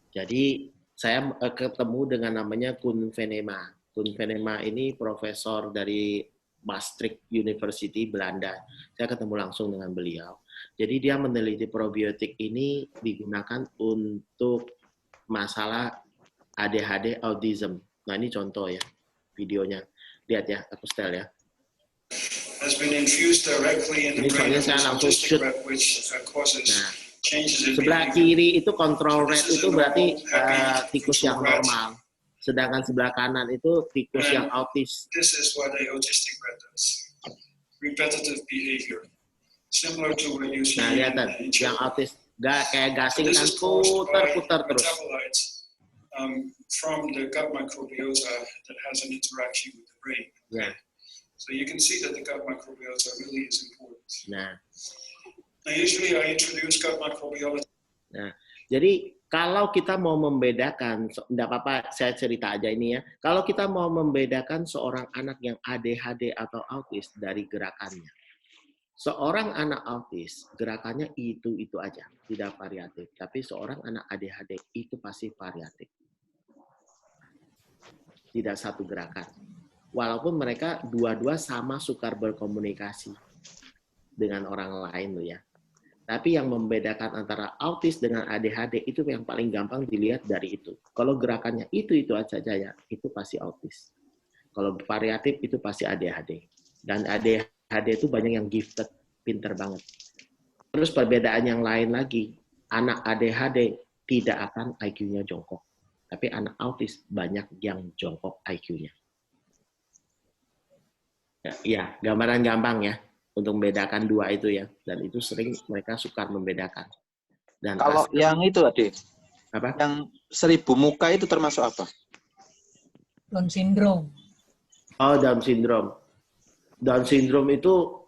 Jadi saya ketemu dengan namanya Koen Venema. Koen Venema ini profesor dari Maastricht University Belanda. Saya ketemu langsung dengan beliau. Jadi dia meneliti probiotik ini digunakan untuk masalah ADHD autism. Nah ini contoh ya videonya. Lihat ya, aku setel ya. Ini soalnya saya langsung shoot. Nah, sebelah kiri itu control rate itu berarti tikus yang normal. Sedangkan sebelah kanan itu tikus yang autis. Nah, lihat yang autis kayak gasing kan putar-putar terus. From the gut microbiota that has an interaction with the brain. Yeah. So you can see that the gut microbiota really is important. Nah. Now usually I introduce gut microbiota. Nah, jadi kalau kita mau membedakan, enggak apa-apa saya cerita aja ini ya. Kalau kita mau membedakan seorang anak yang ADHD atau autis dari gerakannya. Seorang anak autis, gerakannya itu aja, tidak variatif. Tapi seorang anak ADHD itu pasti variatif. Tidak satu gerakan. Walaupun mereka dua-dua sama sukar berkomunikasi dengan orang lain loh ya. Tapi yang membedakan antara autis dengan ADHD itu yang paling gampang dilihat dari itu. Kalau gerakannya itu aja ya, itu pasti autis. Kalau variatif itu pasti ADHD. Dan ADHD itu banyak yang gifted, pinter banget. Terus perbedaan yang lain lagi, anak ADHD tidak akan IQ-nya jongkok. Tapi anak autis banyak yang jongkok IQ-nya. Ya, gambaran gampang ya untuk membedakan dua itu ya. Dan itu sering mereka sukar membedakan. Dan kalau yang itu tadi, apa? Yang 1000 muka itu termasuk apa? Down syndrome. Oh, Down syndrome. Down syndrome itu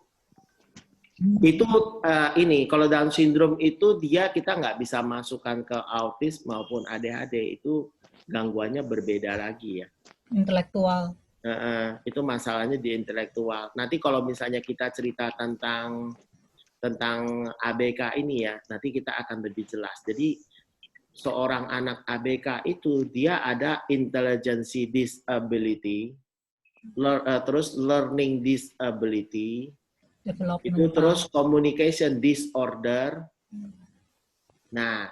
ini kalau Down syndrome itu kita nggak bisa masukkan ke autis maupun ADHD, itu gangguannya berbeda lagi ya. Intelektual. Itu masalahnya di intelektual. Nanti kalau misalnya kita cerita tentang ABK ini ya, nanti kita akan lebih jelas. Jadi seorang anak ABK itu dia ada intelligence disability, terus learning disability, itu terus communication disorder. Nah,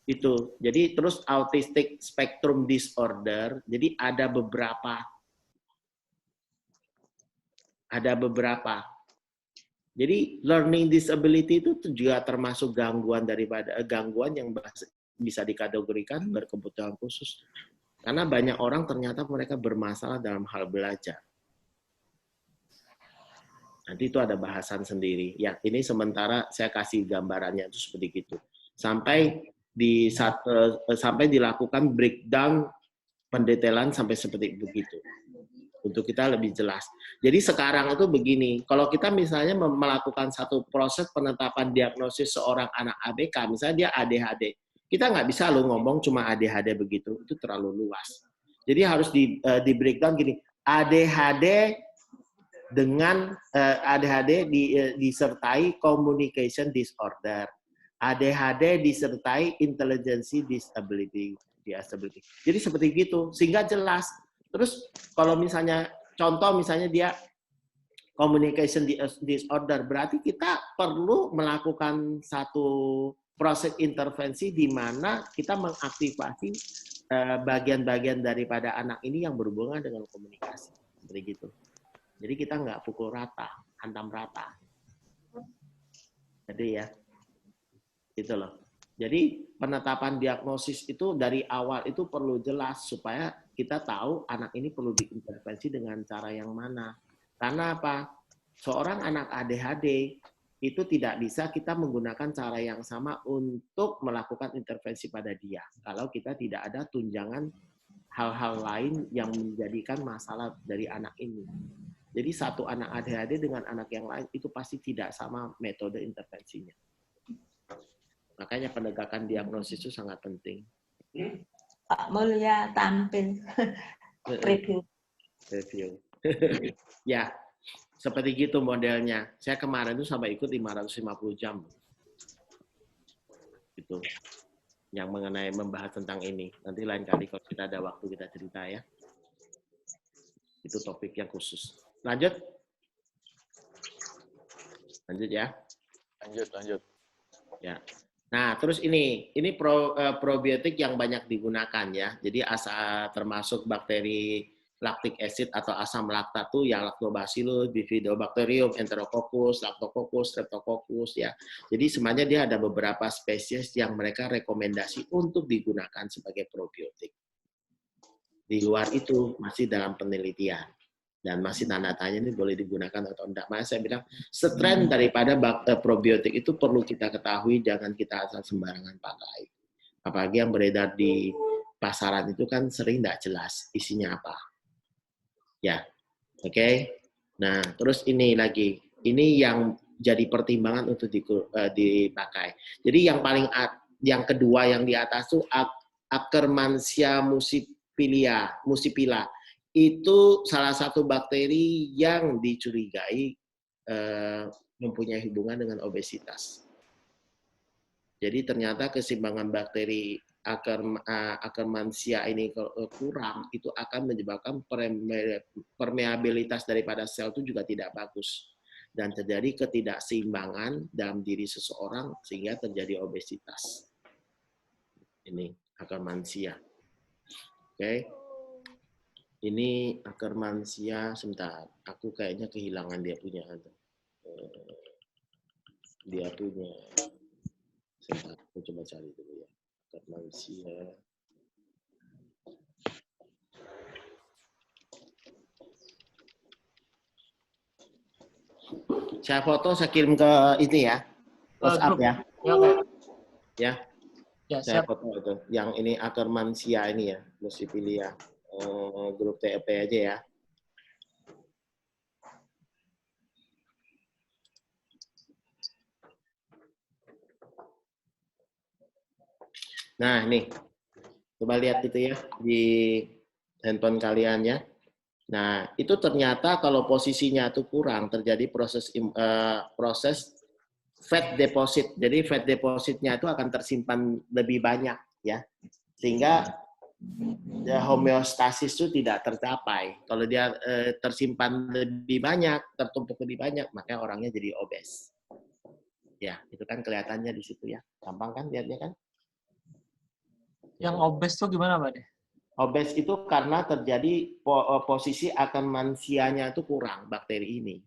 itu. Jadi terus autistic spectrum disorder. Jadi ada beberapa. Jadi learning disability itu juga termasuk gangguan yang bisa dikategorikan berkebutuhan khusus. Karena banyak orang ternyata mereka bermasalah dalam hal belajar. Nanti itu ada bahasan sendiri. Ya, ini sementara saya kasih gambarannya itu seperti itu. Sampai dilakukan breakdown pendetailan sampai seperti begitu. Untuk kita lebih jelas. Jadi sekarang itu begini, kalau kita misalnya melakukan satu proses penetapan diagnosis seorang anak ABK, misalnya dia ADHD, kita nggak bisa loh ngomong cuma ADHD begitu, itu terlalu luas. Jadi harus di breakdown gini, ADHD dengan ADHD disertai communication disorder, ADHD disertai intelligence disability. Jadi seperti gitu, sehingga jelas. Terus kalau misalnya contoh misalnya dia communication disorder, berarti kita perlu melakukan satu proses intervensi di mana kita mengaktifasi bagian-bagian daripada anak ini yang berhubungan dengan komunikasi. Seperti gitu. Jadi kita nggak pukul rata, hantam rata. Jadi ya, itu loh. Jadi penetapan diagnosis itu dari awal itu perlu jelas supaya kita tahu anak ini perlu diintervensi dengan cara yang mana. Karena apa? Seorang anak ADHD itu tidak bisa kita menggunakan cara yang sama untuk melakukan intervensi pada dia. Kalau kita tidak ada tunjangan hal-hal lain yang menjadikan masalah dari anak ini. Jadi satu anak ADHD dengan anak yang lain itu pasti tidak sama metode intervensinya. Makanya penegakan diagnosis itu sangat penting. Pak Mulya tampil. Review. Review. Ya, seperti gitu modelnya. Saya kemarin tuh sampai ikut 550 jam. Gitu. Yang mengenai membahas tentang ini. Nanti lain kali kalau kita ada waktu kita cerita ya. Itu topik yang khusus. Lanjut. Lanjut ya. Lanjut. Ya. Nah, terus ini probiotik yang banyak digunakan ya. Jadi termasuk bakteri lactic acid atau asam laktat tuh yang Lactobacillus, Bifidobacterium, Enterococcus, Lactococcus, Streptococcus ya. Jadi sebenarnya dia ada beberapa spesies yang mereka rekomendasi untuk digunakan sebagai probiotik. Di luar itu masih dalam penelitian. Dan masih tanda tanya ini boleh digunakan atau enggak. Makanya saya bilang, strain daripada probiotik itu perlu kita ketahui, jangan kita asal sembarangan pakai. Apalagi yang beredar di pasaran itu kan sering enggak jelas isinya apa. Ya, oke. Nah, terus ini lagi. Ini yang jadi pertimbangan untuk dipakai. Jadi yang kedua yang di atas itu Akkermansia muscipula. Itu salah satu bakteri yang dicurigai mempunyai hubungan dengan obesitas. Jadi ternyata keseimbangan bakteri Akkermansia ini kurang, itu akan menyebabkan permeabilitas daripada sel itu juga tidak bagus. Dan terjadi ketidakseimbangan dalam diri seseorang sehingga terjadi obesitas. Ini Akkermansia. Oke. Ini Akkermansia, sebentar. Aku kayaknya kehilangan dia punya. Sebentar, aku coba cari dulu ya. Akkermansia. Saya foto, saya kirim ke ini ya. WhatsApp ya. Ya. Ya, Saya siap. foto itu. Yang ini Akkermansia ini ya, muscipula. Grup TEP aja ya. Nah, nih. Coba lihat itu ya di handphone kalian ya. Nah, itu ternyata kalau posisinya itu kurang, terjadi proses fat deposit. Jadi fat depositnya itu akan tersimpan lebih banyak ya. Sehingga homeostasis itu tidak tercapai. Kalau dia tersimpan lebih banyak, tertumpuk lebih banyak, maka orangnya jadi obes. Ya, itu kan kelihatannya di situ ya. Gampang kan lihatnya kan? Yang obes tuh gimana, Pak? Obes itu karena terjadi posisi Akkermansianya itu kurang, bakteri ini.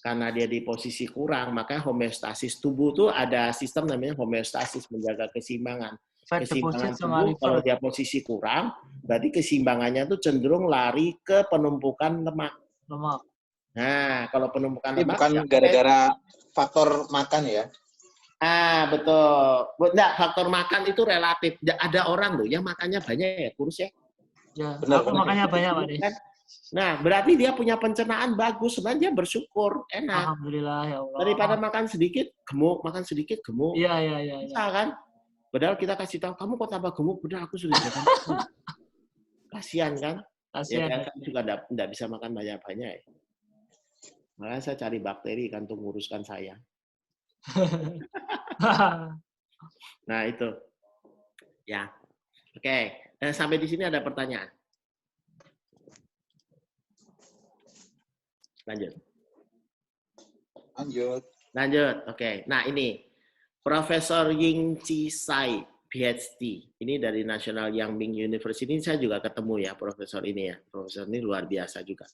Karena dia di posisi kurang, maka homeostasis tubuh tuh ada sistem namanya homeostasis, menjaga keseimbangan. Keseimbangan tubuh kalau dia posisi kurang, berarti keseimbangannya tuh cenderung lari ke penumpukan lemak. Nah, kalau penumpukan lemak bukan gara-gara faktor makan ya? Betul. Enggak, faktor makan itu relatif. Ada orang loh yang makannya banyak ya, kurus ya. Ya, benar, aku makannya banyak, Pak. Nah, berarti dia punya pencernaan bagus. Sebenarnya dia bersyukur, enak. Alhamdulillah, ya Allah. Daripada makan sedikit, gemuk. Makan sedikit, gemuk. Iya. Bisa kan? Padahal kita kasih tahu, kamu kok tambah gemuk, udah aku sudah jaga. Kasihan kan? Kasihan. Ya, kan juga enggak bisa makan banyak-banyak ya. Makanya saya cari bakteri kan untuk menguruskan saya. Nah, itu. Ya. Oke. Sampai di sini ada pertanyaan. Lanjut. Oke. Nah, ini Profesor Ying Chi Sai, PhD. Ini dari National Yangming University. Ini saya juga ketemu ya profesor ini ya. Profesor ini luar biasa juga.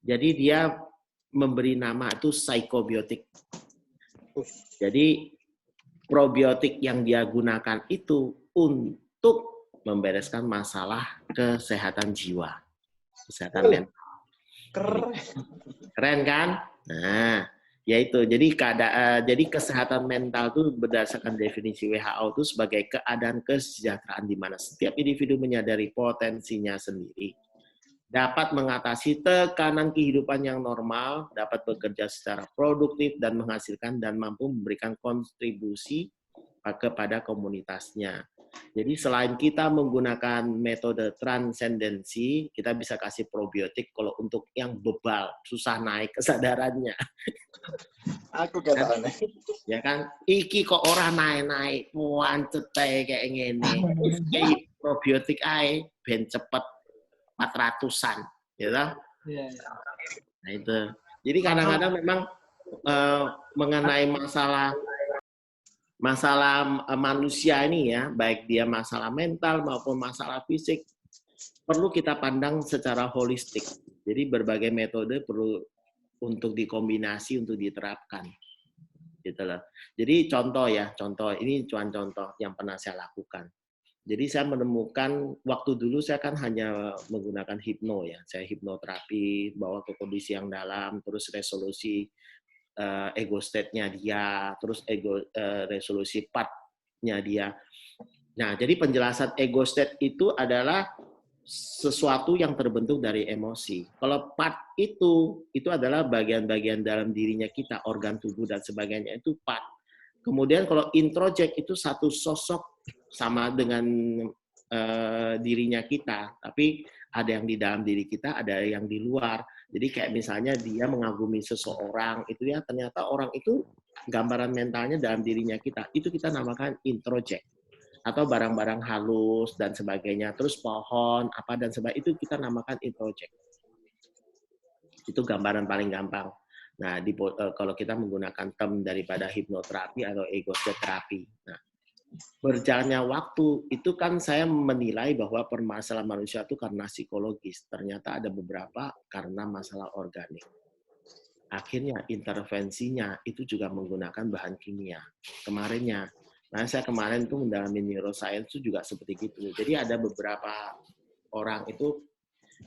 Jadi dia memberi nama itu psychobiotic. Jadi probiotik yang dia gunakan itu untuk membereskan masalah kesehatan jiwa, kesehatan mental. Keren kan? Nah, yaitu jadi kesehatan mental itu berdasarkan definisi WHO itu sebagai keadaan kesejahteraan di mana setiap individu menyadari potensinya sendiri, dapat mengatasi tekanan kehidupan yang normal, dapat bekerja secara produktif dan menghasilkan dan mampu memberikan kontribusi kepada komunitasnya. Jadi selain kita menggunakan metode transendensi, kita bisa kasih probiotik kalau untuk yang bebal, susah naik kesadarannya. Aku kata aneh. Ya kan, iki kok orang naik-naik, wancet kayak ngene. Probiotik ae ben cepet 400-an, ya toh? Iya. Nah itu. Jadi kadang-kadang memang mengenai masalah manusia ini ya, baik dia masalah mental maupun masalah fisik, perlu kita pandang secara holistik. Jadi berbagai metode perlu untuk dikombinasi, untuk diterapkan. Gitu loh. Jadi contoh ini cuma contoh yang pernah saya lakukan. Jadi saya menemukan, waktu dulu saya kan hanya menggunakan hipno ya. Saya hipnoterapi, bawa ke kondisi yang dalam, terus resolusi ego state-nya dia, terus resolusi part-nya dia. Nah, jadi penjelasan ego state itu adalah sesuatu yang terbentuk dari emosi. Kalau part itu adalah bagian-bagian dalam dirinya kita, organ tubuh dan sebagainya, itu part. Kemudian kalau introject itu satu sosok sama dengan dirinya kita, tapi ada yang di dalam diri kita, ada yang di luar. Jadi kayak misalnya dia mengagumi seseorang, itu ya ternyata orang itu gambaran mentalnya dalam dirinya kita. Itu kita namakan introject. Atau barang-barang halus dan sebagainya. Terus pohon, apa dan sebagainya, itu kita namakan introject. Itu gambaran paling gampang. Nah, kalau kita menggunakan term daripada hipnoterapi atau ego state terapi. Nah, berjalannya waktu itu kan saya menilai bahwa permasalahan manusia itu karena psikologis. Ternyata ada beberapa karena masalah organik. Akhirnya intervensinya itu juga menggunakan bahan kimia. Saya kemarin tuh mendalami neuroscience itu juga seperti itu. Jadi ada beberapa orang itu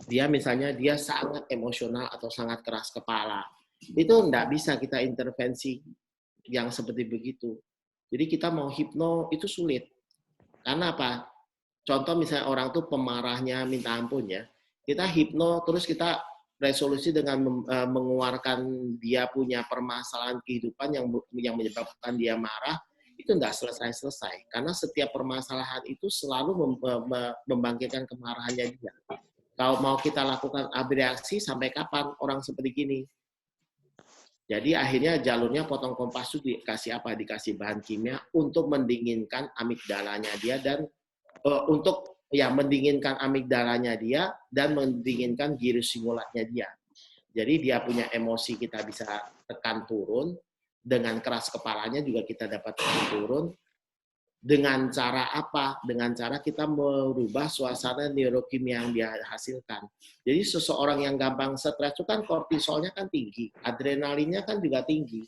dia misalnya dia sangat emosional atau sangat keras kepala. Itu enggak bisa kita intervensi yang seperti begitu. Jadi kita mau hipno itu sulit. Karena apa? Contoh misalnya orang tuh pemarahnya minta ampun ya. Kita hipno terus kita resolusi dengan mengeluarkan dia punya permasalahan kehidupan yang menyebabkan dia marah, itu enggak selesai-selesai. Karena setiap permasalahan itu selalu membangkitkan kemarahannya dia. Kalau mau kita lakukan abreaksi sampai kapan orang seperti gini? Jadi akhirnya jalurnya potong kompas itu dikasih apa? Dikasih bahan kimia untuk mendinginkan amigdalanya dia dan mendinginkan amigdalanya dia dan mendinginkan gyrus singulatnya dia. Jadi dia punya emosi kita bisa tekan turun, dengan keras kepalanya juga kita dapat tekan turun. Dengan cara apa? Dengan cara kita merubah suasana neurokimia yang dia hasilkan. Jadi seseorang yang gampang stres itu kan kortisolnya kan tinggi, adrenalinnya kan juga tinggi.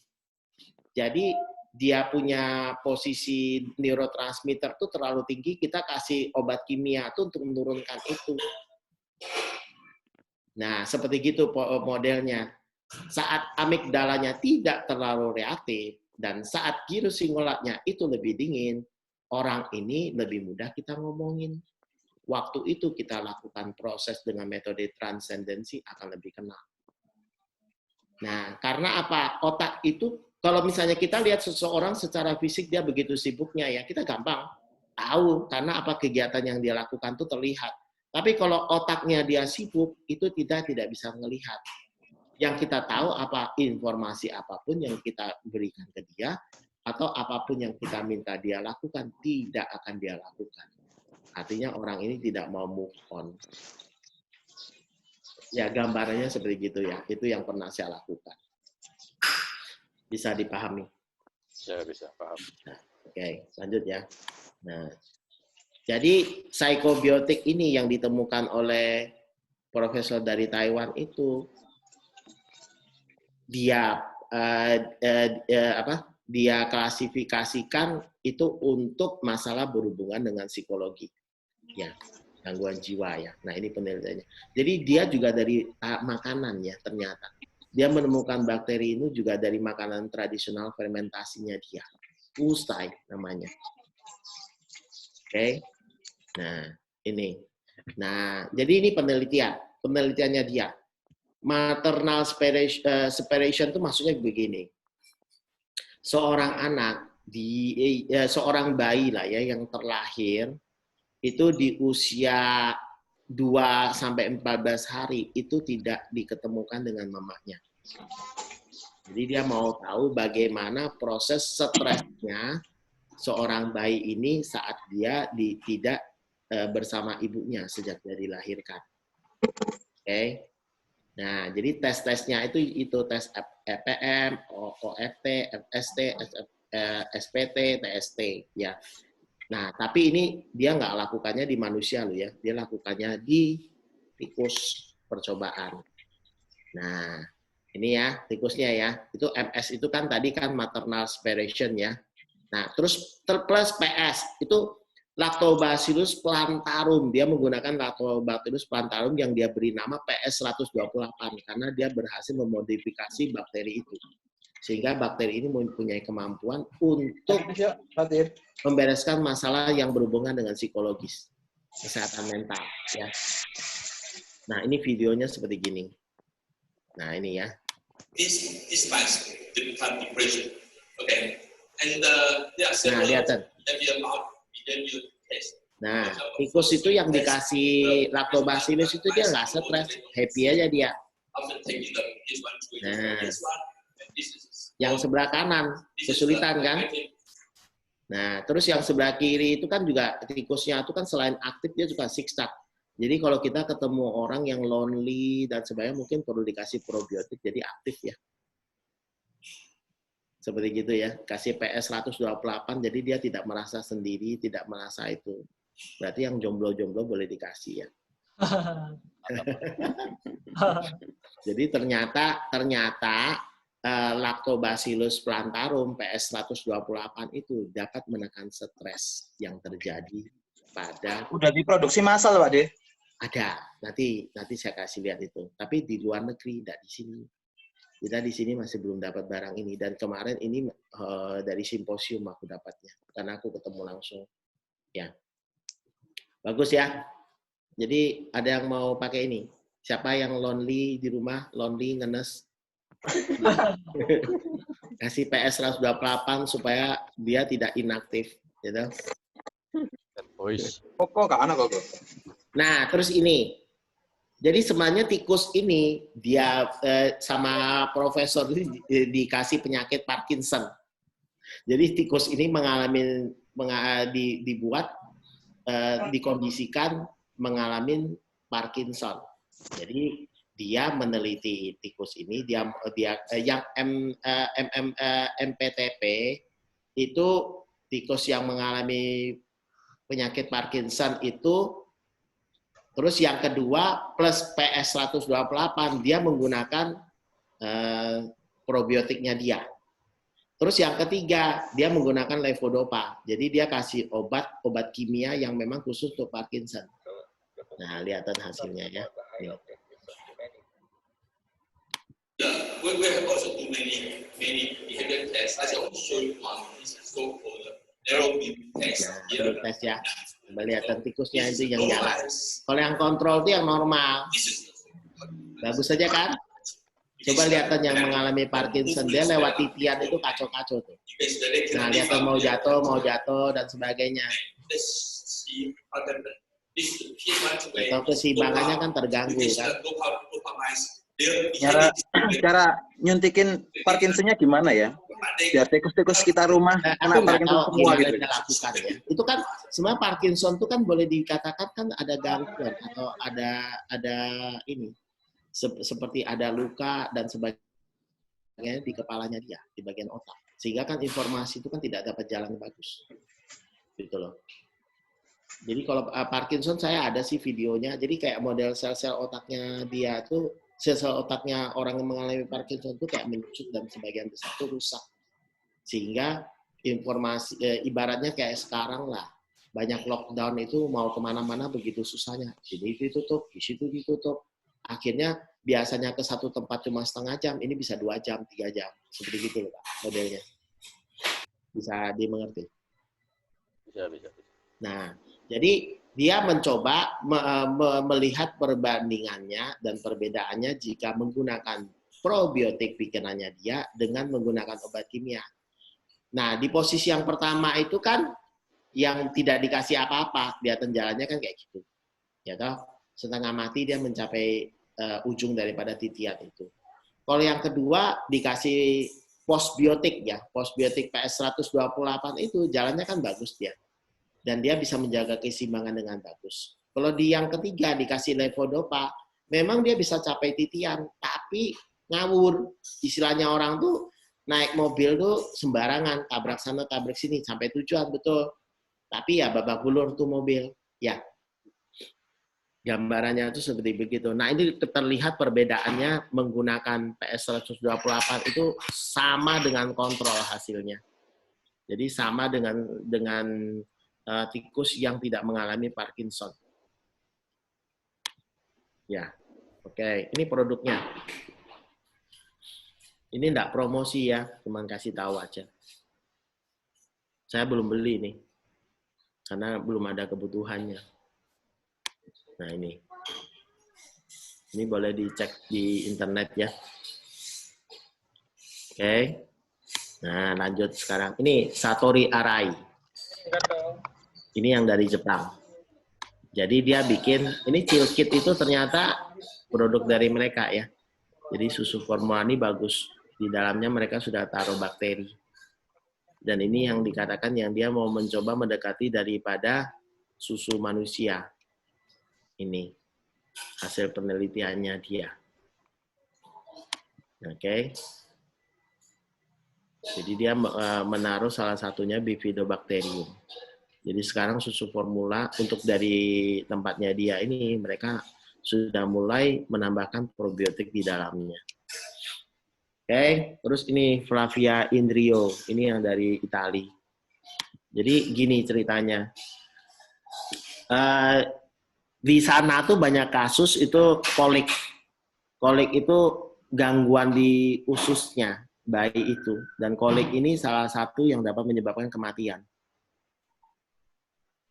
Jadi dia punya posisi neurotransmitter itu terlalu tinggi, kita kasih obat kimia itu untuk menurunkan itu. Nah, seperti gitu modelnya. Saat amigdalanya tidak terlalu reaktif dan saat gyrus singulatnya itu lebih dingin, orang ini lebih mudah kita ngomongin. Waktu itu kita lakukan proses dengan metode transendensi akan lebih kenal. Nah, karena apa? Otak itu, kalau misalnya kita lihat seseorang secara fisik dia begitu sibuknya ya, kita gampang tahu karena apa kegiatan yang dia lakukan itu terlihat. Tapi kalau otaknya dia sibuk, itu tidak bisa melihat. Yang kita tahu apa informasi apapun yang kita berikan ke dia, atau apapun yang kita minta dia lakukan, tidak akan dia lakukan. Artinya orang ini tidak mau move on. Ya, gambarannya seperti gitu ya. Itu yang pernah saya lakukan. Bisa dipahami? Ya, bisa paham. Nah, oke, lanjut ya. Nah, jadi psikobiotik ini yang ditemukan oleh profesor dari Taiwan itu, dia dia klasifikasikan itu untuk masalah berhubungan dengan psikologi, ya, gangguan jiwa ya. Nah ini penelitiannya. Jadi dia juga dari makanan ya ternyata. Dia menemukan bakteri ini juga dari makanan tradisional fermentasinya dia, ustai namanya. Oke. Nah ini. Nah jadi ini penelitiannya dia. Maternal separation itu maksudnya begini. Seorang anak seorang bayi lah ya yang terlahir itu di usia 2 sampai 14 hari itu tidak diketemukan dengan mamanya. Jadi dia mau tahu bagaimana proses stresnya seorang bayi ini saat dia tidak bersama ibunya sejak dia dilahirkan. Oke. Nah, jadi tes-tesnya itu tes EPM, OFT, FST, SPT, TST ya. Nah, tapi ini dia nggak lakukannya di manusia loh ya. Dia lakukannya di tikus percobaan. Nah, ini ya tikusnya ya. Itu MS itu kan tadi kan maternal aspiration ya. Nah, terus plus PS itu Lactobacillus plantarum. Dia menggunakan Lactobacillus plantarum yang dia beri nama PS128 karena dia berhasil memodifikasi bakteri itu. Sehingga bakteri ini mempunyai kemampuan untuk membereskan masalah yang berhubungan dengan psikologis, kesehatan mental ya. Nah, ini videonya seperti gini. Nah, ini ya. This mice become depression. Okay. And Nah, lihat. Nah, tikus itu yang dikasih Lactobacillus itu dia nggak stres, happy aja dia. Nah, yang sebelah kanan kesulitan kan? Nah, terus yang sebelah kiri itu kan juga tikusnya itu kan selain aktif dia juga zigzag. Jadi kalau kita ketemu orang yang lonely dan sebagainya mungkin perlu dikasih probiotik jadi aktif ya. Seperti gitu ya. Kasih PS 128 jadi dia tidak merasa sendiri, tidak merasa itu. Berarti yang jomblo-jomblo boleh dikasih ya. Jadi ternyata Lactobacillus plantarum PS 128 itu dapat menekan stres yang terjadi pada. Udah diproduksi massal, Pak De? Ada, nanti saya kasih lihat itu. Tapi di luar negeri, tidak di sini. Kita di sini masih belum dapat barang ini. Dan kemarin ini dari simposium aku dapatnya, karena aku ketemu langsung. Ya, bagus ya. Jadi ada yang mau pakai ini? Siapa yang lonely di rumah, lonely, ngenes? Kasih PS 128 supaya dia tidak inaktif, gitu. Kok anak kok. Nah, terus ini. Jadi sebenarnya tikus ini dia sama profesor ini dikasih penyakit Parkinson. Jadi tikus ini dikondisikan mengalami Parkinson. Jadi dia meneliti tikus ini yang MPTP itu tikus yang mengalami penyakit Parkinson itu. Terus yang kedua plus PS 128 dia menggunakan probiotiknya dia. Terus yang ketiga dia menggunakan levodopa. Jadi dia kasih obat kimia yang memang khusus untuk Parkinson. Nah, lihatan hasilnya ya. Nih. We have also do many behavior tests. I want to show you one. This is so-called narrow beam test. Nah, tes ya. Coba lihatan tikusnya itu yang jalan. Kalau yang kontrol itu yang normal. Bagus saja kan? Coba lihatan yang mengalami Parkinson. Dia lewat titian itu kacau-kacau tuh. Nah, lihatan mau jatuh, dan sebagainya. Atau keseimbangannya kan terganggu kan. Cara nyuntikin Parkinsonnya gimana ya? Biar tikus-tikus kita rumah kena Parkinson semua gitu. Lakukan, ya. Itu kan sebenarnya Parkinson itu kan boleh dikatakan kan ada gangguan atau ada ini seperti ada luka dan sebagainya di kepalanya dia, di bagian otak. Sehingga kan informasi itu kan tidak dapat jalan bagus. Gitu loh. Jadi kalau Parkinson saya ada sih videonya. Jadi kayak model sel-sel otaknya dia tuh sel-sel otaknya orang yang mengalami Parkinson itu kayak mencucut dan sebagian besar itu rusak. Sehingga informasi, ibaratnya kayak sekarang lah, banyak lockdown itu mau kemana-mana begitu susahnya. Sini ditutup, di situ ditutup. Akhirnya biasanya ke satu tempat cuma setengah jam, ini bisa 2 jam, 3 jam. Seperti gitu loh Pak, modelnya. Bisa dimengerti? Bisa. Nah, jadi dia mencoba melihat perbandingannya dan perbedaannya jika menggunakan probiotik pikirannya dia dengan menggunakan obat kimia. Nah, di posisi yang pertama itu kan yang tidak dikasih apa-apa, kelihatan jalannya kan kayak gitu. Ya toh, setengah mati dia mencapai ujung daripada titian itu. Kalau yang kedua dikasih postbiotik ya, postbiotik PS128 itu jalannya kan bagus dia. Dan dia bisa menjaga keseimbangan dengan bagus. Kalau di yang ketiga dikasih levodopa, memang dia bisa capai titian, tapi ngawur. Istilahnya orang tuh naik mobil tuh sembarangan, tabrak sana, tabrak sini, sampai tujuan, betul. Tapi ya babak belur tuh mobil. Ya, gambarannya itu seperti begitu. Nah, ini terlihat perbedaannya menggunakan PS128 itu sama dengan kontrol hasilnya. Jadi sama dengan tikus yang tidak mengalami Parkinson. Ya, oke. Ini produknya. Ini enggak promosi ya, cuman kasih tahu aja. Saya belum beli nih, karena belum ada kebutuhannya. Nah ini boleh dicek di internet ya. Oke. Nah lanjut sekarang. Ini Satori Arai. Ini yang dari Jepang. Jadi dia bikin, ini Chill Kit itu ternyata produk dari mereka ya. Jadi susu formula ini bagus. Di dalamnya mereka sudah taruh bakteri. Dan ini yang dikatakan yang dia mau mencoba mendekati daripada susu manusia. Ini hasil penelitiannya dia. Oke. Jadi dia menaruh salah satunya Bifidobacterium. Jadi sekarang susu formula untuk dari tempatnya dia ini mereka sudah mulai menambahkan probiotik di dalamnya. Oke, terus ini Flavia Indrio, ini yang dari Itali. Jadi gini ceritanya, di sana tuh banyak kasus itu kolik itu gangguan di ususnya bayi itu, dan kolik ini salah satu yang dapat menyebabkan kematian.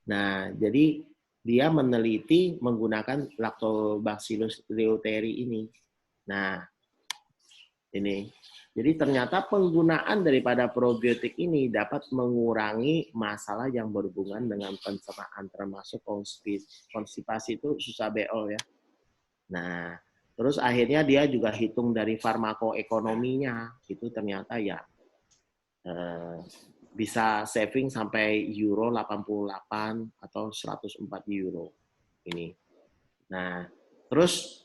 Nah, jadi dia meneliti menggunakan Lactobacillus reuteri ini. Nah, ini. Jadi ternyata penggunaan daripada probiotik ini dapat mengurangi masalah yang berhubungan dengan pencernaan, termasuk konstipasi itu susah beol ya. Nah, terus akhirnya dia juga hitung dari farmakoekonominya, itu ternyata ya bisa saving sampai euro 88 atau 104 euro ini. Nah, terus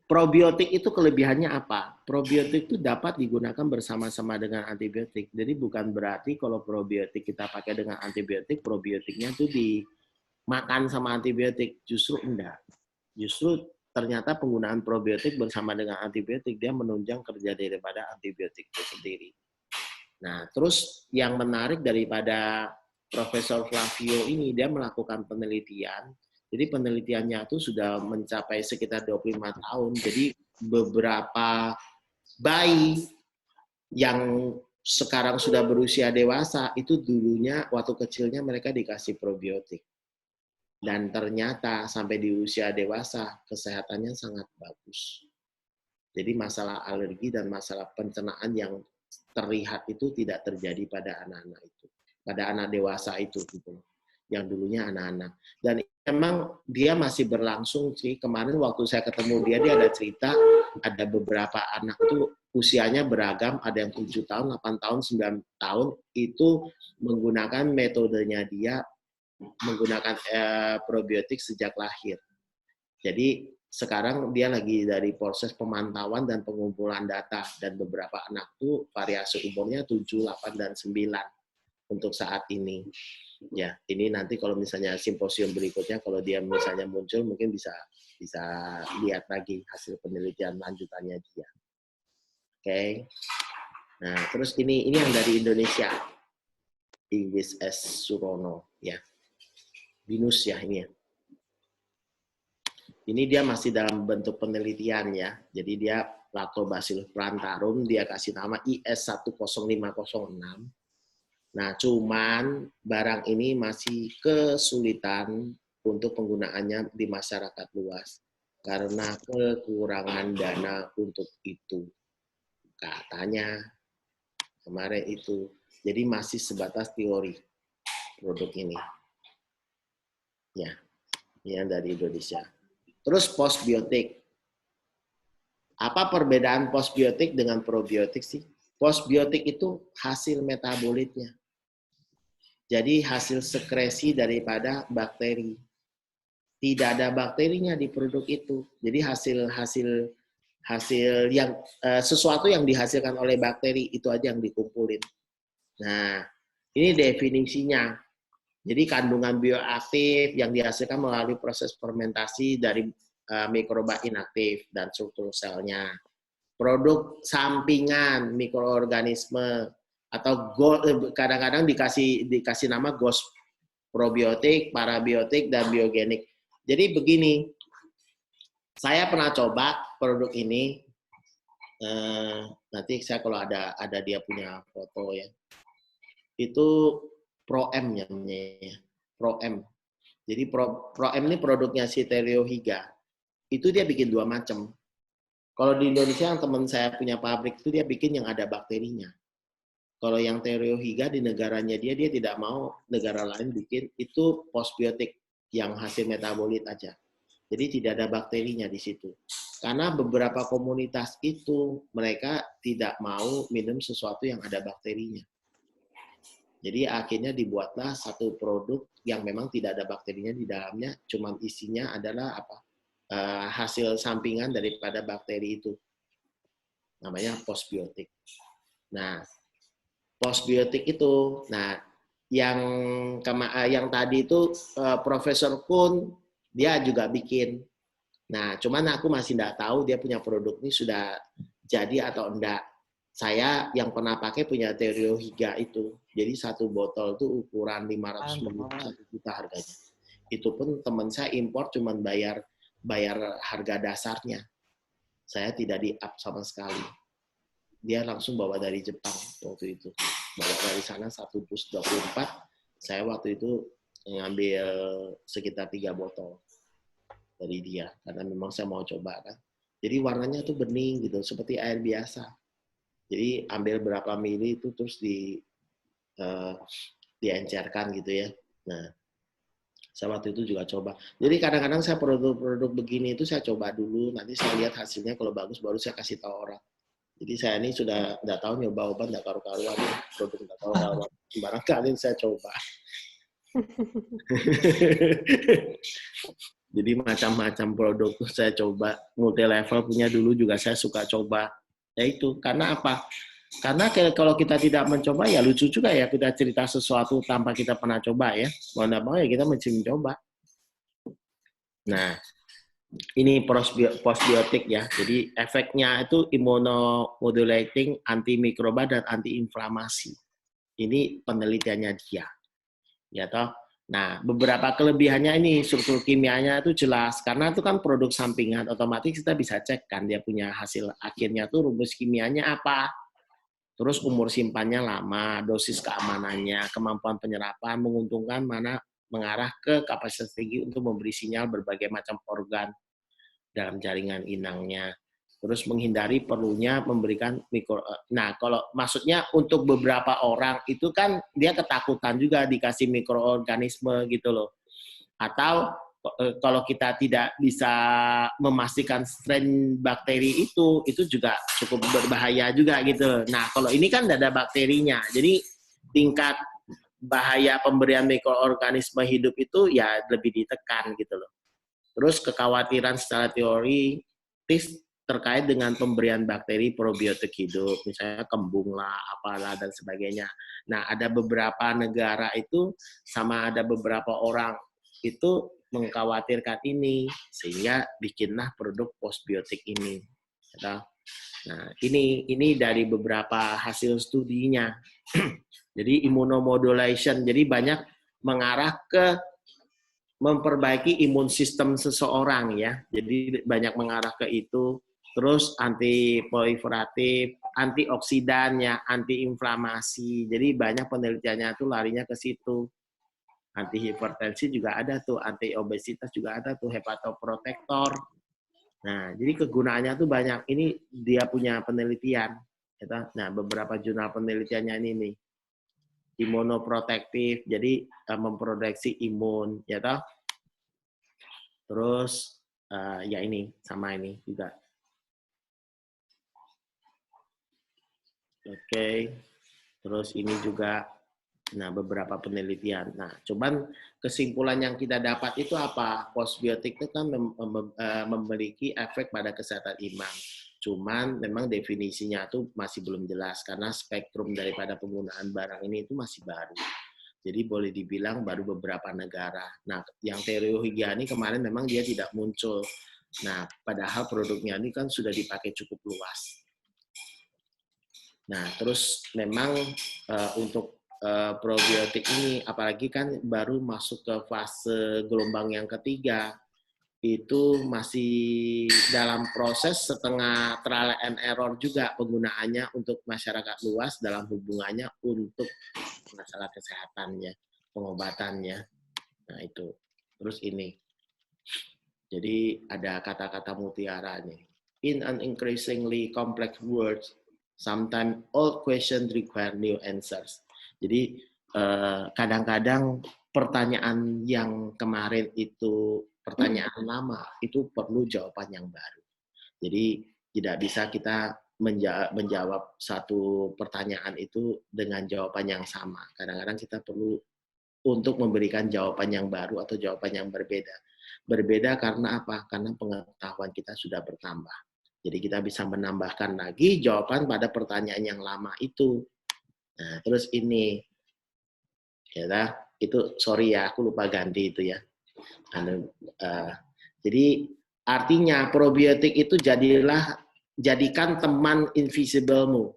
probiotik itu kelebihannya apa? Probiotik itu dapat digunakan bersama-sama dengan antibiotik. Jadi bukan berarti kalau probiotik kita pakai dengan antibiotik, probiotiknya itu dimakan sama antibiotik. Justru enggak. Justru ternyata penggunaan probiotik bersama dengan antibiotik, dia menunjang kerja daripada antibiotik itu sendiri. Nah, terus yang menarik daripada Profesor Flavio ini, dia melakukan penelitian. Jadi penelitiannya itu sudah mencapai sekitar 25 tahun. Jadi beberapa bayi yang sekarang sudah berusia dewasa, itu dulunya waktu kecilnya mereka dikasih probiotik. Dan ternyata sampai di usia dewasa, kesehatannya sangat bagus. Jadi masalah alergi dan masalah pencernaan yang terlihat itu tidak terjadi pada anak-anak itu. Pada anak dewasa itu gitu. Yang dulunya anak-anak. Dan memang dia masih berlangsung sih. Kemarin waktu saya ketemu dia ada cerita, ada beberapa anak itu usianya beragam, ada yang 7 tahun, 8 tahun, 9 tahun, itu menggunakan metodenya dia, menggunakan probiotik sejak lahir. Jadi sekarang dia lagi dari proses pemantauan dan pengumpulan data, dan beberapa anak itu variasi umurnya 7, 8, dan 9 untuk saat ini. Ya, ini nanti kalau misalnya simposium berikutnya, kalau dia misalnya muncul, mungkin bisa lihat lagi hasil penelitian lanjutannya dia. Oke. Nah, terus ini yang dari Indonesia, Inggris S. Surono, ya. Binus ya ini ya. Ini dia masih dalam bentuk penelitian ya. Jadi dia Lactobacillus plantarum, dia kasih nama IS10506. Nah, cuman barang ini masih kesulitan untuk penggunaannya di masyarakat luas karena kekurangan dana untuk itu. katanya kemarin itu. Jadi masih sebatas teori produk ini. Ya, yang dari Indonesia. Terus postbiotik. Apa perbedaan postbiotik dengan probiotik sih? Postbiotik itu hasil metabolitnya. Jadi hasil sekresi daripada bakteri. Tidak ada bakterinya di produk itu. Jadi hasil yang sesuatu yang dihasilkan oleh bakteri itu aja yang dikumpulin. Nah, ini definisinya. Jadi kandungan bioaktif yang dihasilkan melalui proses fermentasi dari mikroba inaktif dan struktur selnya. Produk sampingan mikroorganisme atau kadang-kadang dikasih nama GOS, probiotik, parabiotik, dan biogenik. Jadi begini, saya pernah coba produk ini. Nanti saya kalau ada dia punya foto ya. Itu Pro-M namanya, Pro-M. Jadi Pro-M ini produknya si Terio Higa. Itu dia bikin 2 macam. Kalau di Indonesia yang teman saya punya pabrik itu dia bikin yang ada bakterinya. Kalau yang Terio Higa di negaranya dia tidak mau negara lain bikin, itu postbiotik yang hasil metabolit aja. Jadi tidak ada bakterinya di situ. Karena beberapa komunitas itu mereka tidak mau minum sesuatu yang ada bakterinya. Jadi akhirnya dibuatlah satu produk yang memang tidak ada bakterinya di dalamnya, cuman isinya adalah hasil sampingan daripada bakteri itu. Namanya postbiotik. Nah, postbiotik itu, yang tadi itu Profesor Kun dia juga bikin. Nah, cuman aku masih tidak tahu dia punya produk ini sudah jadi atau enggak. Saya yang pernah pakai punya Terio Higa itu. Jadi satu botol itu ukuran 500 ml 1 juta harganya. Itu pun teman saya impor cuman bayar harga dasarnya. Saya tidak di-up sama sekali. Dia langsung bawa dari Jepang waktu itu. Bawa dari sana 1 dus 24. Saya waktu itu ngambil sekitar 3 botol dari dia. Karena memang saya mau coba kan. Jadi warnanya tuh bening gitu, seperti air biasa. Jadi ambil berapa mili itu terus diencerkan gitu ya. Nah, saya waktu itu juga coba. Jadi kadang-kadang saya produk-produk begini itu saya coba dulu, nanti saya lihat hasilnya kalau bagus baru saya kasih tahu orang. Jadi saya ini sudah nggak tahu nyoba obat nggak karu-karuan, produk nggak karu-karuan. Barangkali saya coba. Jadi macam-macam produk tuh saya coba, multi level punya dulu juga saya suka coba. Ya itu, karena apa? Karena kalau kita tidak mencoba ya lucu juga ya kita cerita sesuatu tanpa kita pernah coba ya. Mau nggak mau ya kita mesti mencoba. Nah, ini postbiotik ya. Jadi efeknya itu immunomodulating, antimikroba dan antiinflamasi. Ini penelitiannya dia. Ya toh. Nah, beberapa kelebihannya ini struktur kimianya itu jelas karena itu kan produk sampingan, otomatis kita bisa cek kan dia punya hasil akhirnya tuh rumus kimianya apa. Terus umur simpannya lama, dosis keamanannya, kemampuan penyerapan menguntungkan mana mengarah ke kapasitas tinggi untuk memberi sinyal berbagai macam organ dalam jaringan inangnya. Terus menghindari perlunya memberikan Nah, kalau maksudnya untuk beberapa orang itu kan dia ketakutan juga dikasih mikroorganisme gitu loh. Atau kalau kita tidak bisa memastikan strain bakteri itu juga cukup berbahaya juga gitu. Nah, kalau ini kan tidak ada bakterinya. Jadi tingkat bahaya pemberian mikroorganisme hidup itu ya lebih ditekan gitu loh. Terus kekhawatiran secara teoritis terkait dengan pemberian bakteri probiotik hidup, misalnya kembung lah, apalah, dan sebagainya. Nah, ada beberapa negara itu, sama ada beberapa orang itu mengkhawatirkan ini, sehingga bikinlah produk postbiotik ini. Nah, ini dari beberapa hasil studinya. Jadi immunomodulation, jadi banyak mengarah ke memperbaiki imun sistem seseorang ya. Jadi banyak mengarah ke itu. Terus anti-proliferatif, antioksidannya, anti-inflamasi. Jadi banyak penelitiannya tuh larinya ke situ. Anti-hipertensi juga ada tuh, anti-obesitas juga ada tuh, hepatoprotektor. Nah, jadi kegunaannya tuh banyak. Ini dia punya penelitian. Nah, beberapa jurnal penelitiannya ini nih. Imunoprotektif, jadi memproduksi imun, ya toh. Terus ya ini sama ini juga. Oke. Terus ini juga, nah beberapa penelitian. Nah, cuman kesimpulan yang kita dapat itu apa? Postbiotik itu kan memiliki efek pada kesehatan imun. Cuman memang definisinya itu masih belum jelas karena spektrum daripada penggunaan barang ini itu masih baru. Jadi boleh dibilang baru beberapa negara. Nah, yang Theriohigiani kemarin memang dia tidak muncul. Nah, padahal produknya ini kan sudah dipakai cukup luas. Nah, terus memang untuk probiotik ini, apalagi kan baru masuk ke fase gelombang yang ketiga, itu masih dalam proses setengah trial and error juga penggunaannya untuk masyarakat luas dalam hubungannya untuk masalah kesehatannya, pengobatannya. Nah, itu. Terus ini. Jadi ada kata-kata mutiara nih. In an increasingly complex world, sometimes old questions require new answers. Jadi kadang-kadang pertanyaan yang kemarin itu pertanyaan lama itu perlu jawaban yang baru. Jadi tidak bisa kita menjawab satu pertanyaan itu dengan jawaban yang sama. Kadang-kadang kita perlu untuk memberikan jawaban yang baru atau jawaban yang berbeda. Berbeda karena apa? Karena pengetahuan kita sudah bertambah. Jadi kita bisa menambahkan lagi jawaban pada pertanyaan yang lama itu. Nah, terus ini, ya, itu sorry ya, aku lupa ganti itu ya. Jadi artinya probiotik itu jadikan teman invisible-mu.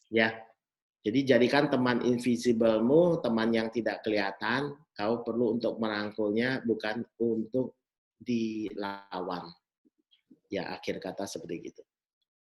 Ya. Jadi jadikan teman invisible-mu, teman yang tidak kelihatan, kau perlu untuk merangkulnya bukan untuk dilawan. Ya, akhir kata seperti gitu.